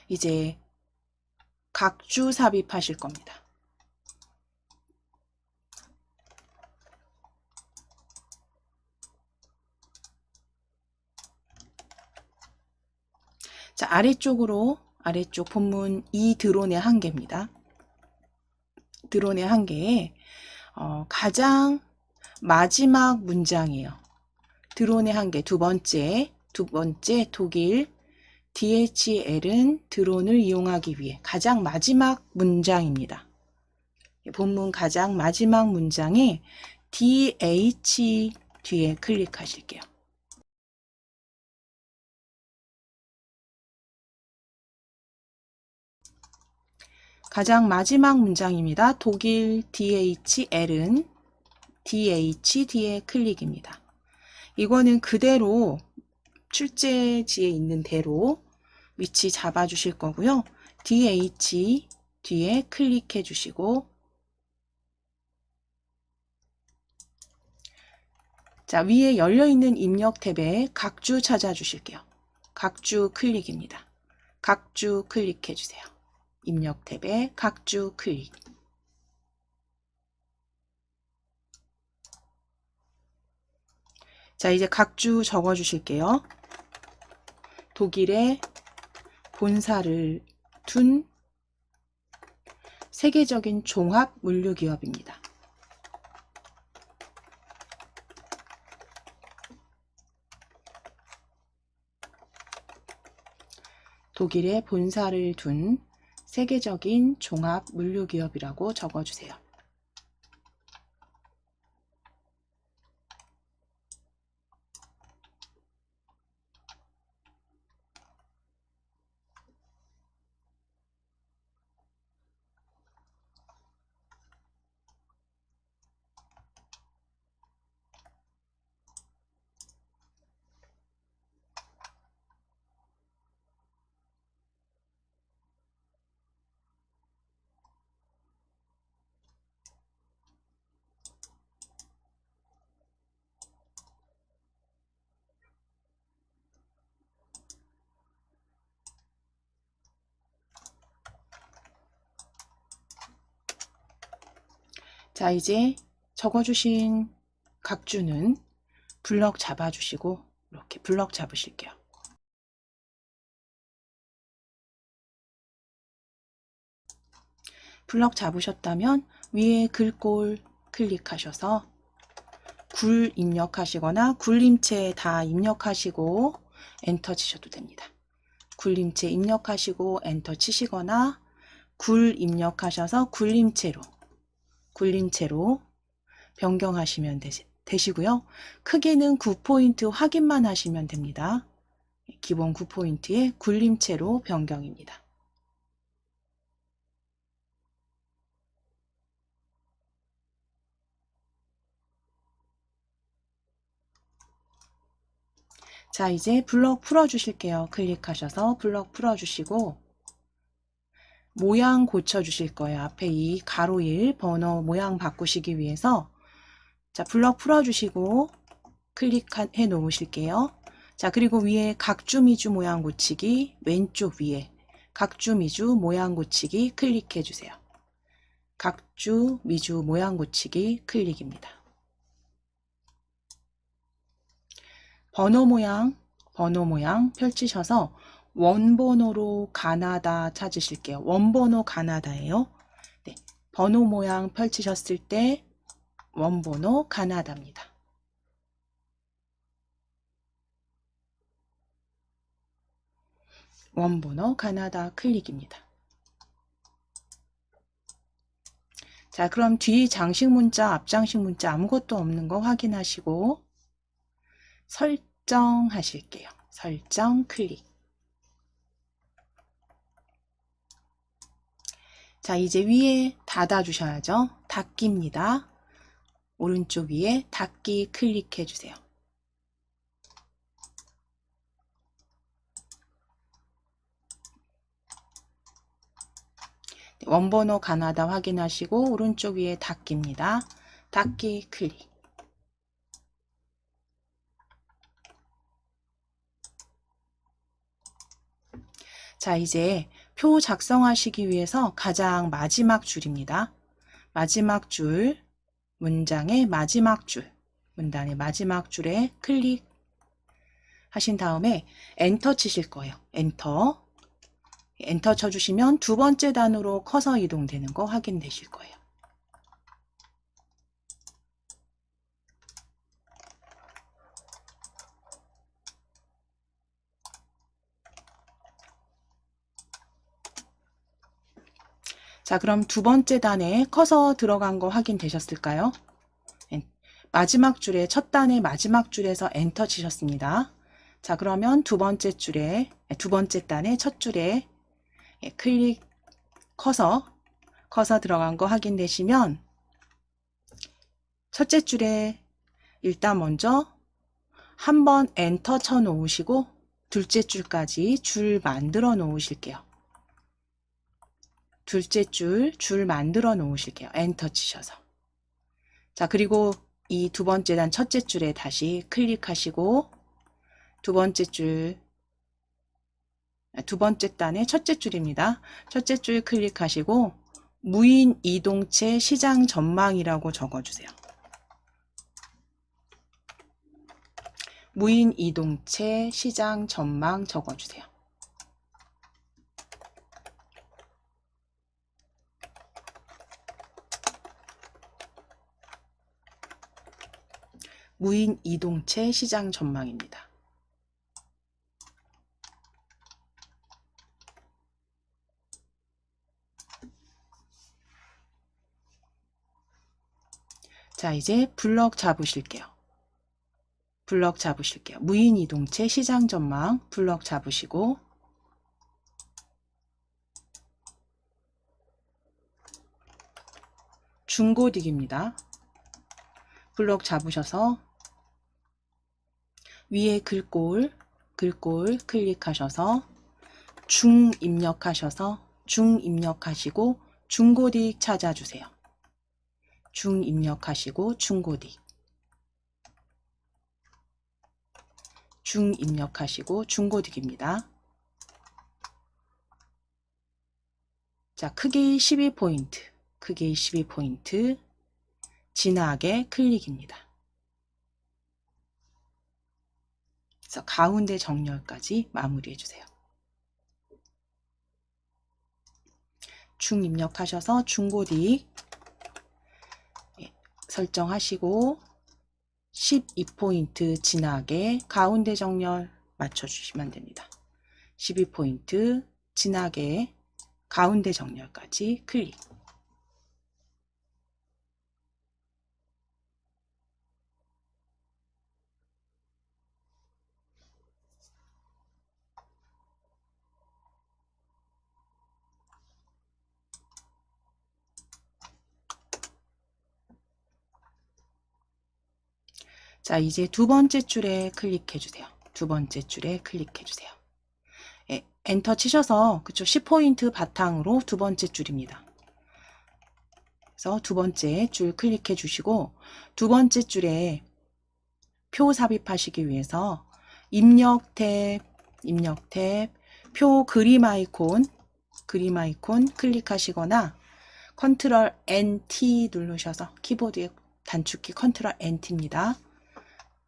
A: 이제 각주 삽입하실 겁니다. 자, 아래쪽 본문 이 드론의 한계입니다. 드론의 한계에 가장 마지막 문장이에요. 드론의 한계 두 번째 독일 DHL은 드론을 이용하기 위해 가장 마지막 문장입니다. 본문 가장 마지막 문장에 DH 뒤에 클릭하실게요. 가장 마지막 문장입니다. 독일 DHL은 DH 뒤에 클릭입니다. 이거는 그대로 출제지에 있는 대로 위치 잡아 주실 거고요. DH 뒤에 클릭해 주시고, 자, 위에 열려있는 입력 탭에 각주 찾아 주실게요. 각주 클릭입니다. 각주 클릭해 주세요. 입력 탭에 각주 클릭. 자, 이제 각주 적어 주실게요. 독일에 본사를 둔 세계적인 종합 물류기업입니다. 독일에 본사를 둔 세계적인 종합 물류기업이라고 적어주세요. 자, 이제 적어주신 각주는 블럭 잡아주시고 이렇게 블럭 잡으실게요. 블럭 잡으셨다면 위에 글꼴 클릭하셔서 굴 입력하시거나 굴림체 다 입력하시고 엔터 치셔도 됩니다. 굴림체 입력하시고 엔터 치시거나 굴 입력하셔서 굴림체로 변경하시면 되시고요. 크기는 9포인트 확인만 하시면 됩니다. 기본 9포인트에 굴림체로 변경입니다. 자, 이제 블럭 풀어주실게요. 클릭하셔서 블럭 풀어주시고 모양 고쳐주실 거예요. 앞에 이 가로 1 번호 모양 바꾸시기 위해서 자, 블럭 풀어주시고 클릭해 놓으실게요. 자, 그리고 위에 각주 미주 모양 고치기 왼쪽 위에 각주 미주 모양 고치기 클릭해 주세요. 각주 미주 모양 고치기 클릭입니다. 번호 모양 펼치셔서 원번호로 가나다 찾으실게요. 원번호 가나다예요. 네, 번호 모양 펼치셨을 때 원번호 가나다입니다. 원번호 가나다 클릭입니다. 자, 그럼 뒤 장식 문자, 앞 장식 문자 아무것도 없는 거 확인하시고 설정하실게요. 설정 클릭. 자, 이제 위에 닫아 주셔야죠. 닫기입니다. 오른쪽 위에 닫기 클릭해 주세요. 원번호 가나다 확인하시고 오른쪽 위에 닫기입니다. 닫기 클릭. 자, 이제 표 작성하시기 위해서 가장 마지막 줄입니다. 마지막 줄, 문장의 마지막 줄, 문단의 마지막 줄에 클릭 하신 다음에 엔터 치실 거예요. 엔터. 엔터 쳐주시면 두 번째 단으로 커서 이동되는 거 확인되실 거예요. 자, 그럼 두 번째 단에 커서 들어간 거 확인되셨을까요? 마지막 줄에 첫 단의 마지막 줄에서 엔터 치셨습니다. 자, 그러면 두 번째 단의 첫 줄에 클릭 커서 들어간 거 확인되시면 첫째 줄에 일단 먼저 한번 엔터 쳐 놓으시고 둘째 줄까지 줄 만들어 놓으실게요. 둘째 줄 만들어 놓으실게요. 엔터 치셔서. 자, 그리고 이 두 번째 단 첫째 줄에 다시 클릭하시고 두 번째 단의 첫째 줄입니다. 첫째 줄 클릭하시고 무인 이동체 시장 전망이라고 적어주세요. 무인 이동체 시장 전망 적어주세요. 무인 이동체 시장 전망입니다. 자, 이제 블럭 잡으실게요. 무인 이동체 시장 전망 블럭 잡으시고 중고딕입니다. 블럭 잡으셔서 위에 글꼴 클릭하셔서 중 입력하시고 중고딕 찾아주세요. 중 입력하시고 중고딕 중고딕입니다. 자, 크기 12포인트 진하게 클릭입니다. 그래서 가운데 정렬까지 마무리해 주세요. 중 입력하셔서 중고딕 설정하시고 12포인트 진하게 가운데 정렬 맞춰주시면 됩니다. 12포인트 진하게 가운데 정렬까지 클릭. 자, 이제 두 번째 줄에 클릭해 주세요. 예, 엔터 치셔서 그쵸 10포인트 바탕으로 두 번째 줄입니다. 그래서 두 번째 줄 클릭해 주시고 두 번째 줄에 표 삽입하시기 위해서 입력 탭 표 그림 아이콘 클릭하시거나 컨트롤 NT 누르셔서 키보드의 단축키 컨트롤 NT입니다.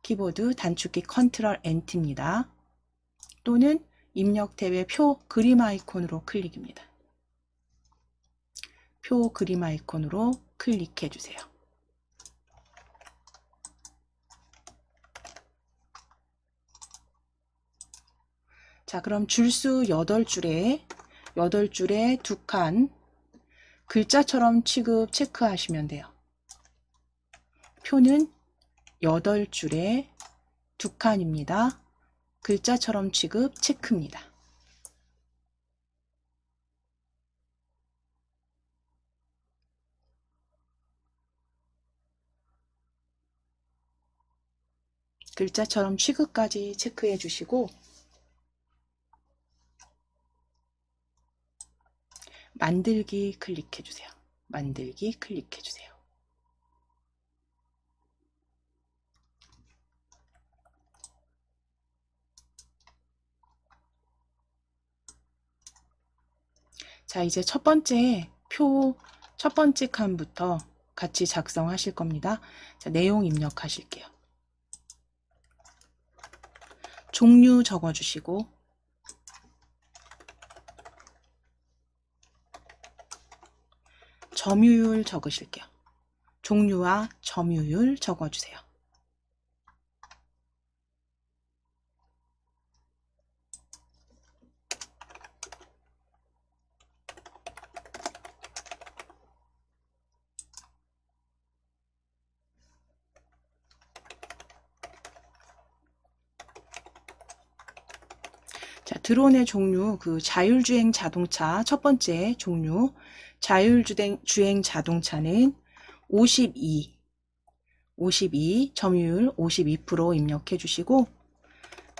A: 키보드 단축키 컨트롤 NT입니다. 또는 입력 탭의 표 그림 아이콘으로 클릭입니다. 표 그림 아이콘으로 클릭해 주세요. 자, 그럼 줄수 8줄에 2칸 글자처럼 취급 체크하시면 돼요. 표는 8줄에 2칸입니다. 글자처럼 취급 체크입니다. 글자처럼 취급까지 체크해 주시고 만들기 클릭해 주세요. 자, 이제 첫 번째 칸부터 같이 작성하실 겁니다. 자, 내용 입력하실게요. 종류 적어주시고 점유율 적으실게요. 종류와 점유율 적어주세요. 드론의 종류, 그 자율주행 자동차 첫 번째 종류, 자율주행 자동차는 52, 점유율 52% 입력해 주시고,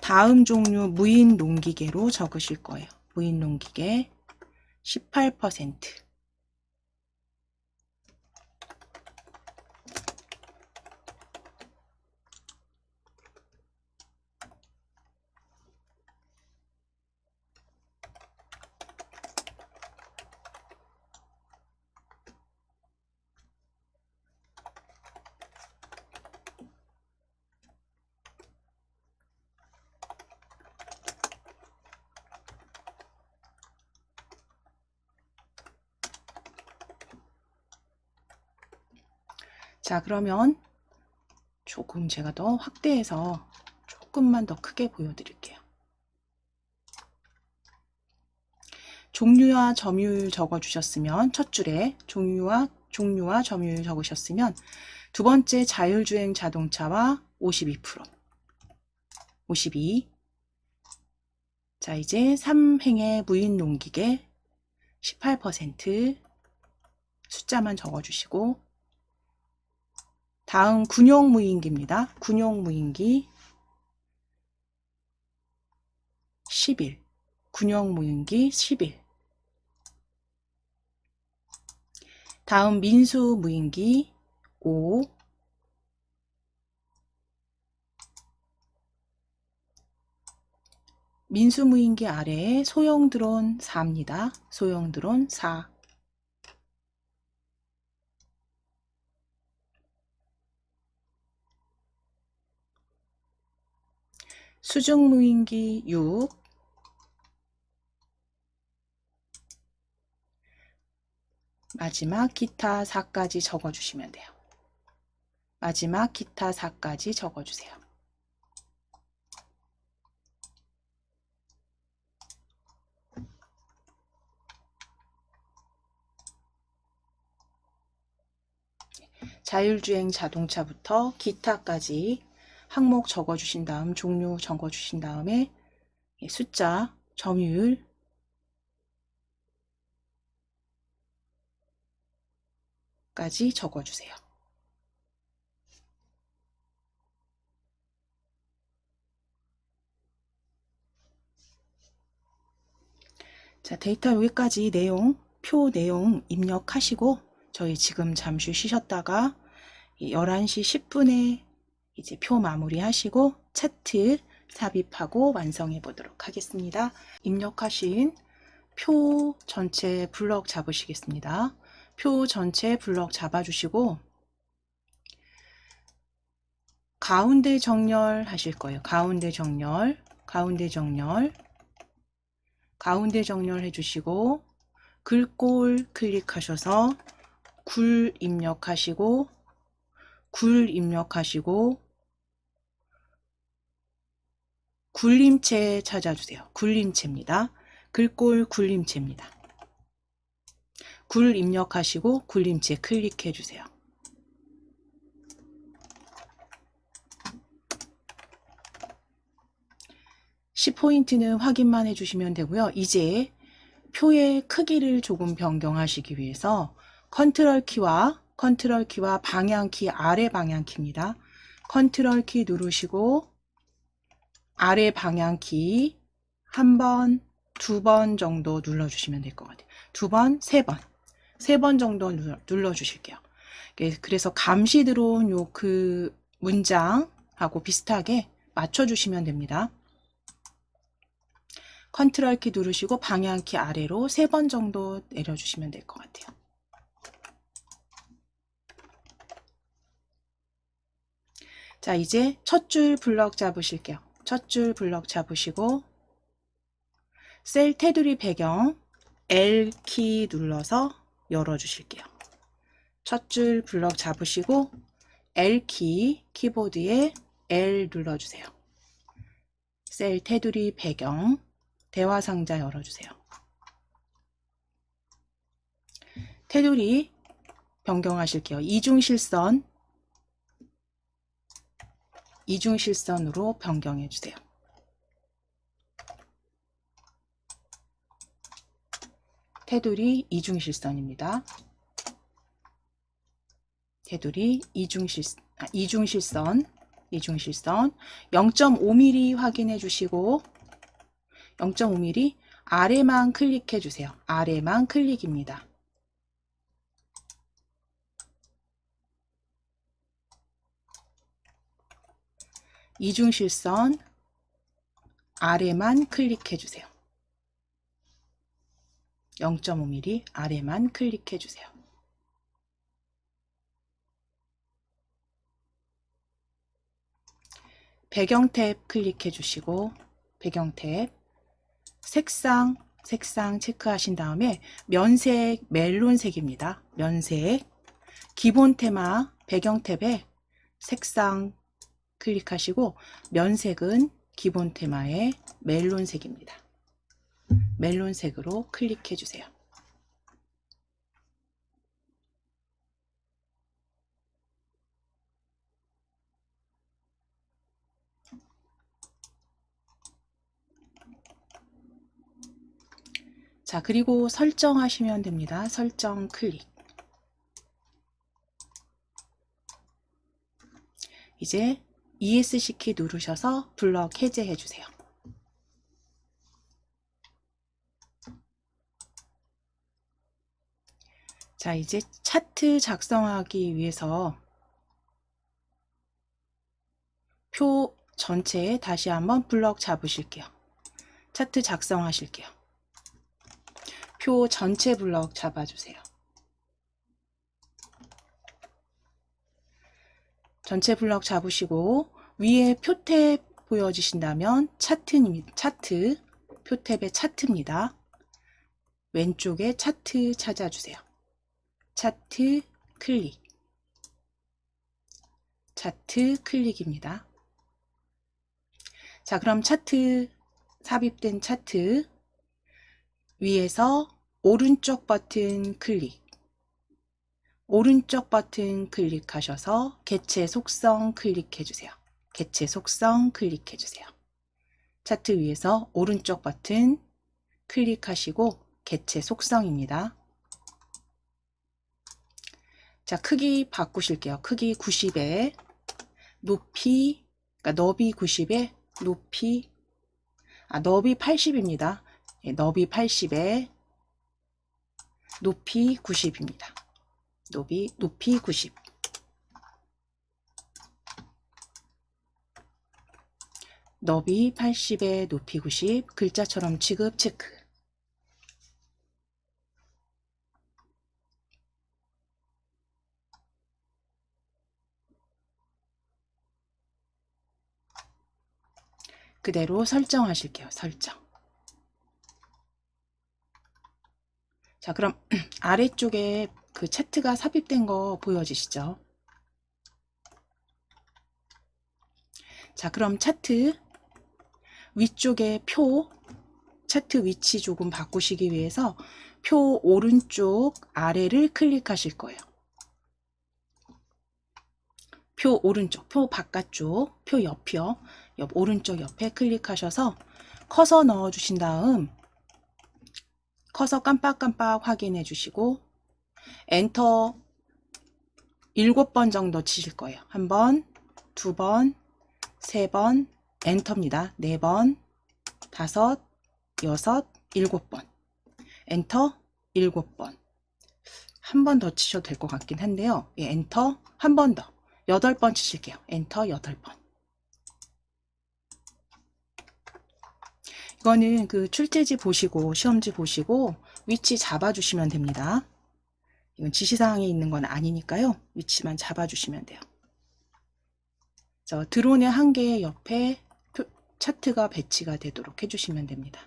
A: 다음 종류 무인 농기계로 적으실 거예요. 무인 농기계 18%. 자, 그러면 조금 제가 더 확대해서 조금만 더 크게 보여드릴게요. 종류와 점유율 적어주셨으면, 첫 줄에 종류와 점유율 적으셨으면, 두 번째 자율주행 자동차와 52%, 52. 자, 이제 3행의 무인 농기계 18% 숫자만 적어주시고, 다음 군용 무인기입니다. 군용 무인기 11, 군용 무인기 11. 다음 민수 무인기 5, 민수 무인기 아래에 소형 드론 4입니다. 소형 드론 4. 수중 무인기 6, 마지막 기타 4까지 적어주시면 돼요. 마지막 기타 4까지 적어주세요. 자율주행 자동차부터 기타까지 항목 적어주신 다음, 종류 적어주신 다음에 숫자, 점유율, 까지 적어주세요. 자, 데이터 여기까지 표 내용 입력하시고, 저희 지금 잠시 쉬셨다가 11시 10분에 이제 표 마무리 하시고 차트 삽입하고 완성해 보도록 하겠습니다. 입력하신 표 전체 블럭 잡으시겠습니다. 표 전체 블럭 잡아주시고 가운데 정렬 하실 거예요. 가운데 정렬 해주시고 글꼴 클릭하셔서 굴 입력하시고 굴림체 찾아주세요. 굴림체입니다. 글꼴 굴림체입니다. 굴 입력하시고 굴림체 클릭해 주세요. C포인트는 확인만 해주시면 되고요. 이제 표의 크기를 조금 변경하시기 위해서 컨트롤 키와 방향키, 아래 방향키입니다. 컨트롤 키 누르시고 아래 방향키 한 번, 두 번 정도 눌러주시면 될 것 같아요. 두 번, 세 번 정도 눌러주실게요. 그래서 감시 들어온 그 문장하고 비슷하게 맞춰주시면 됩니다. 컨트롤 키 누르시고 방향키 아래로 3번 정도 내려주시면 될 것 같아요. 자, 이제 첫 줄 블럭 잡으실게요. 첫 줄 블럭 잡으시고 셀 테두리 배경 L키 눌러서 열어주실게요. 첫 줄 블럭 잡으시고 L키, 키보드에 L 눌러주세요. 셀 테두리 배경 대화 상자 열어주세요. 테두리 변경하실게요. 이중실선으로 변경해 주세요. 테두리 이중실선입니다. 테두리 이중실선 0.5mm 확인해 주시고 0.5mm 아래만 클릭해 주세요. 아래만 클릭입니다. 이중실선 아래만 클릭해 주세요. 0.5mm 아래만 클릭해 주세요. 배경 탭 클릭해 주시고 배경 탭 색상 체크하신 다음에 면색 멜론색입니다. 면색 기본 테마 배경 탭에 색상 클릭하시고 면색은 기본 테마의 멜론색입니다. 멜론색으로 클릭해 주세요. 자, 그리고 설정하시면 됩니다. 설정 클릭. 이제 ESC 키 누르셔서 블럭 해제해 주세요. 자, 이제 차트 작성하기 위해서 표 전체에 다시 한번 블럭 잡으실게요. 차트 작성하실게요. 표 전체 블럭 잡아주세요. 전체 블럭 잡으시고 위에 표 탭 보여지신다면 차트 표 탭의 차트입니다. 왼쪽에 차트 찾아주세요. 차트 클릭. 차트 클릭입니다. 자, 그럼 차트 삽입된 차트 위에서 오른쪽 버튼 클릭. 오른쪽 버튼 클릭하셔서 개체 속성 클릭해 주세요. 개체 속성 클릭해 주세요. 차트 위에서 오른쪽 버튼 클릭하시고 개체 속성입니다. 자, 크기 바꾸실게요. 크기 90에 높이, 그러니까 너비 90에 높이, 너비 80입니다. 너비 80에 높이 90입니다. 높이 90. 너비 80에 높이 90. 글자처럼 취급 체크. 그대로 설정하실게요. 설정. 자, 그럼 아래쪽에 그 차트가 삽입된 거 보여지시죠? 자, 그럼 차트 위쪽에 차트 위치 조금 바꾸시기 위해서 표 오른쪽 아래를 클릭하실 거예요. 표 오른쪽, 표 바깥쪽, 표 옆이요. 오른쪽 옆에 클릭하셔서 커서 넣어 주신 다음 커서 깜빡깜빡 확인해 주시고 엔터 7번 정도 치실 거예요. 1번, 2번, 3번, 엔터입니다. 4번, 5, 6, 7번. 엔터 7번. 한 번 더 치셔도 될 것 같긴 한데요. 예, 엔터 한 번 더. 8번 치실게요. 엔터 8번. 이거는 그 출제지 보시고 시험지 보시고 위치 잡아주시면 됩니다. 이건 지시사항에 있는 건 아니니까요. 위치만 잡아주시면 돼요. 드론의 한 개 옆에 차트가 배치가 되도록 해주시면 됩니다.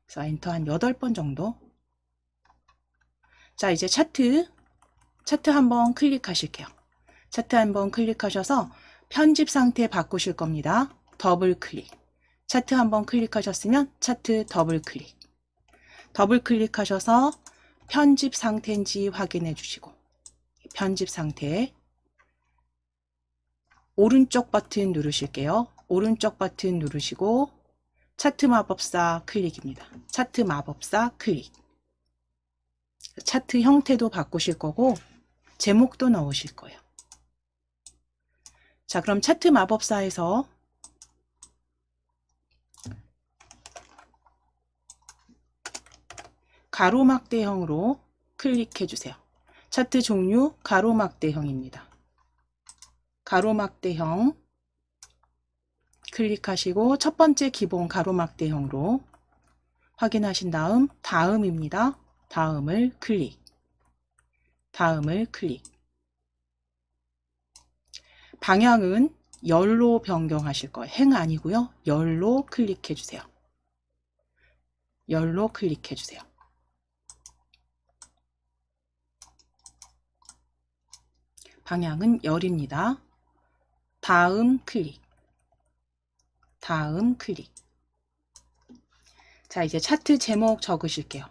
A: 그래서 엔터 한 8번 정도. 자, 이제 차트 한번 클릭하실게요. 차트 한번 클릭하셔서 편집 상태 바꾸실 겁니다. 더블 클릭. 차트 한번 클릭하셨으면 차트 더블 클릭. 더블 클릭하셔서 편집 상태인지 확인해 주시고 편집 상태 오른쪽 버튼 누르실게요. 오른쪽 버튼 누르시고 차트 마법사 클릭입니다. 차트 마법사 클릭. 차트 형태도 바꾸실 거고 제목도 넣으실 거예요. 자, 그럼 차트 마법사에서 가로막대형으로 클릭해 주세요. 차트 종류 가로막대형입니다. 가로막대형 클릭하시고 첫 번째 기본 가로막대형으로 확인하신 다음 다음입니다. 다음을 클릭. 다음을 클릭. 방향은 열로 변경하실 거예요. 행 아니고요. 열로 클릭해 주세요. 열로 클릭해 주세요. 방향은 열입니다. 다음 클릭. 다음 클릭. 자, 이제 차트 제목 적으실게요.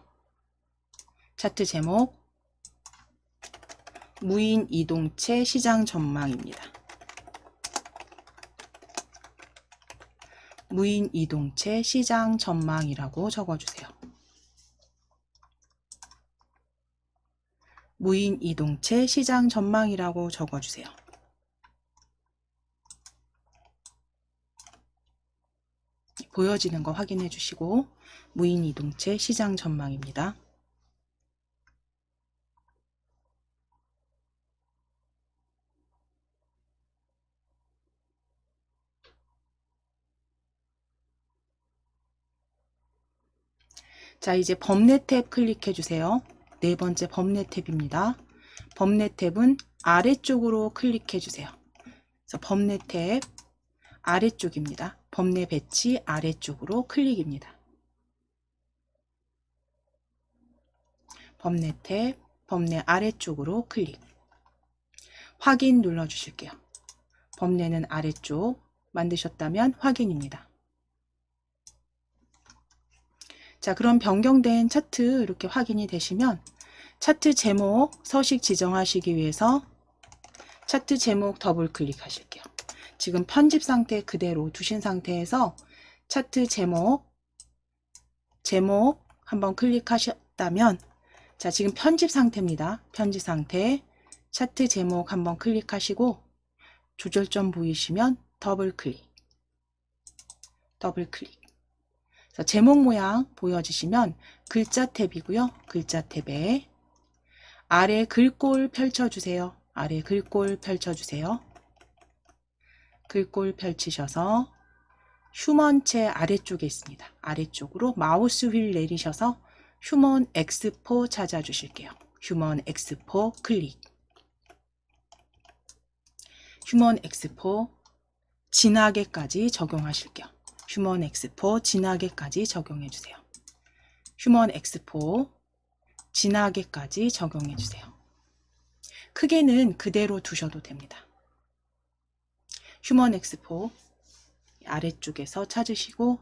A: 차트 제목 무인 이동체 시장 전망입니다. 무인 이동체 시장 전망이라고 적어주세요. 무인 이동체 시장 전망이라고 적어주세요. 보여지는 거 확인해 주시고 무인 이동체 시장 전망입니다. 자, 이제 범례 탭 클릭해 주세요. 네 번째 범례 탭입니다. 범례 탭은 아래쪽으로 클릭해 주세요. 그래서 범례 탭 아래쪽입니다. 범례 배치 아래쪽으로 클릭입니다. 범례 탭 범례 아래쪽으로 클릭. 확인 눌러 주실게요. 범례는 아래쪽 만드셨다면 확인입니다. 자, 그럼 변경된 차트 이렇게 확인이 되시면 차트 제목 서식 지정하시기 위해서 차트 제목 더블 클릭하실게요. 지금 편집 상태 그대로 두신 상태에서 차트 제목 한번 클릭하셨다면 자, 지금 편집 상태입니다. 편집 상태 차트 제목 한번 클릭하시고 조절점 보이시면 더블 클릭. 더블 클릭. 제목 모양 보여지시면 글자 탭이고요. 글자 탭에 아래 글꼴 펼쳐주세요. 아래 글꼴 펼쳐주세요. 글꼴 펼치셔서 휴먼체 아래쪽에 있습니다. 아래쪽으로 마우스 휠 내리셔서 휴먼 엑스포 찾아주실게요. 휴먼 엑스포 클릭. 휴먼 엑스포 진하게까지 적용하실게요. 휴먼 엑스포 진하게까지 적용해 주세요. 휴먼 엑스포 진하게까지 적용해 주세요. 크기는 그대로 두셔도 됩니다. 휴먼 엑스포 아래쪽에서 찾으시고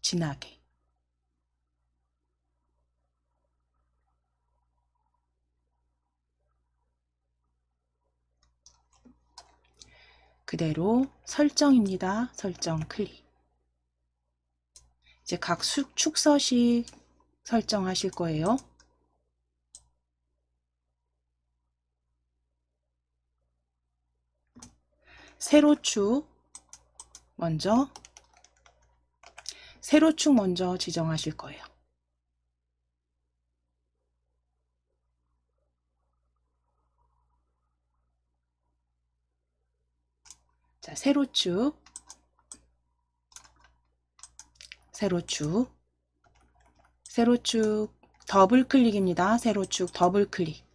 A: 진하게. 그대로 설정입니다. 설정 클릭. 이제 각 축서식 설정하실 거예요. 세로축 먼저 지정하실 거예요. 자, 세로축 더블 클릭입니다. 세로축 더블 클릭.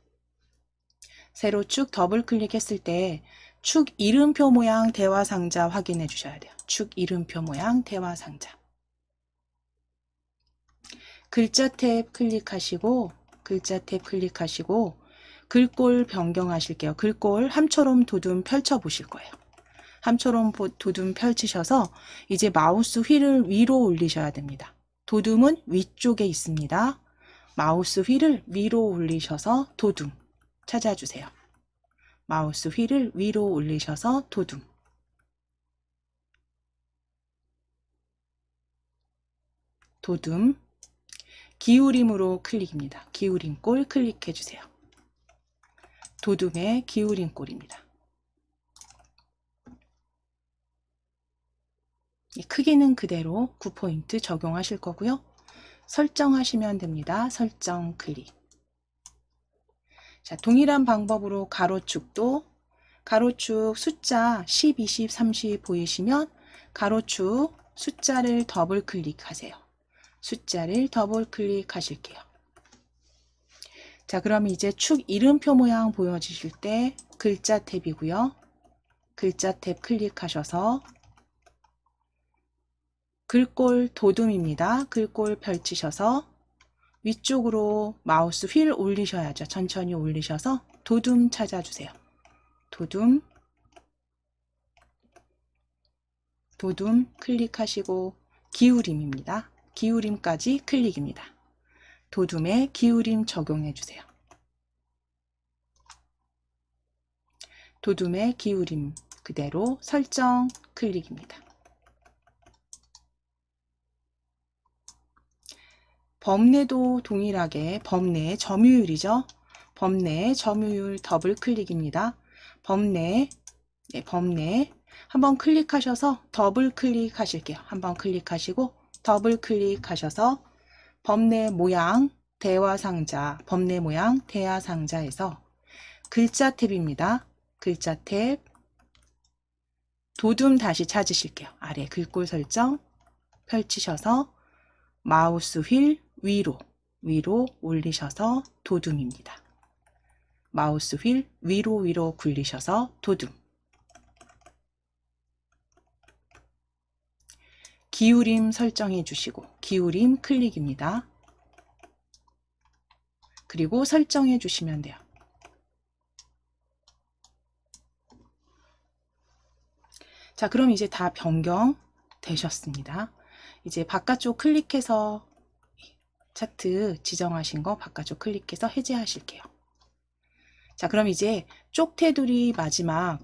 A: 세로축 더블 클릭했을 때 축 이름표 모양 대화 상자 확인해 주셔야 돼요. 축 이름표 모양 대화 상자. 글자 탭 클릭하시고 글꼴 변경하실게요. 글꼴 함초롬 도둠 펼쳐 보실 거예요. 함초롬 도둠 펼치셔서 이제 마우스 휠을 위로 올리셔야 됩니다. 도둠은 위쪽에 있습니다. 마우스 휠을 위로 올리셔서 도둠 찾아주세요. 마우스 휠을 위로 올리셔서 도둠. 도둠. 기울임으로 클릭입니다. 기울임꼴 클릭해 주세요. 도둠의 기울임꼴입니다. 크기는 그대로 9포인트 적용하실 거고요. 설정하시면 됩니다. 설정 클릭. 자, 동일한 방법으로 가로축도 가로축 숫자 10, 20, 30 보이시면 가로축 숫자를 더블 클릭하세요. 숫자를 더블 클릭하실게요. 자, 그럼 이제 축 이름표 모양 보여지실 때 글자 탭이고요. 글자 탭 클릭하셔서 글꼴 도둠입니다. 글꼴 펼치셔서 위쪽으로 마우스 휠 올리셔야죠. 천천히 올리셔서 도둠 찾아주세요. 도둠 클릭하시고 기울임입니다. 기울임까지 클릭입니다. 도둠에 기울임 적용해 주세요. 도둠의 기울임 그대로 설정 클릭입니다. 범례도 동일하게 범례 점유율이죠. 범례 점유율 더블 클릭입니다. 범례 한번 클릭하셔서 더블 클릭하실게요. 한번 클릭하시고 더블 클릭하셔서 범례 모양 대화상자 범례 모양 대화상자에서 글자 탭입니다. 글자 탭 도둠 다시 찾으실게요. 아래 글꼴 설정 펼치셔서 마우스 휠 위로 올리셔서 도둠입니다. 마우스 휠 위로 굴리셔서 도둠. 기울임 설정해 주시고 기울임 클릭입니다. 그리고 설정해 주시면 돼요. 자, 그럼 이제 다 변경 되셨습니다. 이제 바깥쪽 클릭해서 차트 지정하신 거 바깥쪽 클릭해서 해제하실게요. 자, 그럼 이제 쪽테두리 마지막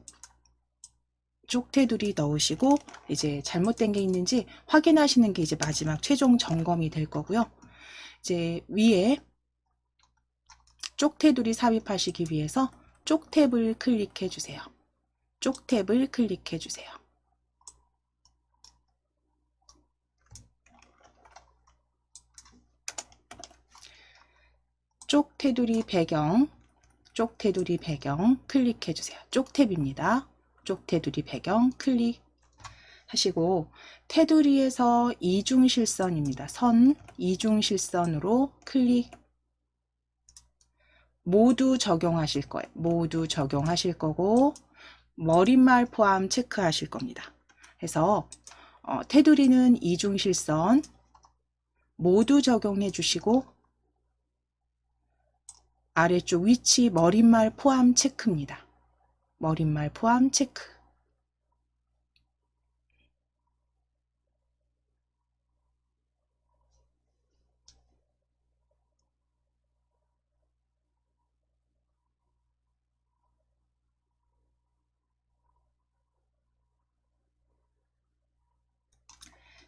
A: 쪽테두리 넣으시고 이제 잘못된 게 있는지 확인하시는 게 이제 마지막 최종 점검이 될 거고요. 이제 위에 쪽테두리 삽입하시기 위해서 쪽탭을 클릭해 주세요. 쪽탭을 클릭해 주세요. 쪽테두리 배경 클릭해 주세요. 쪽탭입니다. 쪽테두리 배경 클릭하시고 테두리에서 이중실선입니다. 선 이중실선으로 클릭 모두 적용하실 거예요. 모두 적용하실 거고 머릿말 포함 체크하실 겁니다. 그래서 테두리는 이중실선 모두 적용해 주시고 아래쪽 위치 머릿말 포함 체크입니다. 머릿말 포함 체크.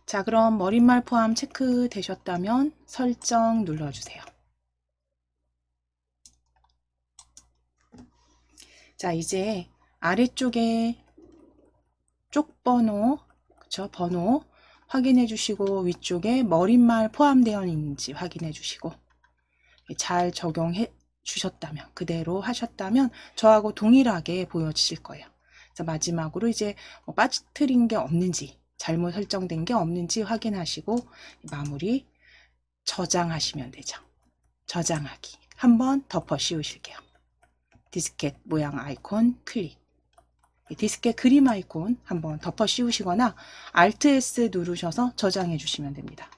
A: 자, 그럼 머릿말 포함 체크 되셨다면 설정 눌러주세요. 자, 이제 아래쪽에 쪽번호, 그쵸? 번호 확인해 주시고 위쪽에 머릿말 포함되어 있는지 확인해 주시고 잘 적용해 주셨다면 그대로 하셨다면 저하고 동일하게 보여지실 거예요. 자, 마지막으로 이제 빠뜨린 게 없는지 잘못 설정된 게 없는지 확인하시고 마무리 저장하시면 되죠. 저장하기 한번 덮어 씌우실게요. 디스켓 모양 아이콘 클릭. 디스켓 그림 아이콘 한번 덮어 씌우시거나 Alt S 누르셔서 저장해 주시면 됩니다.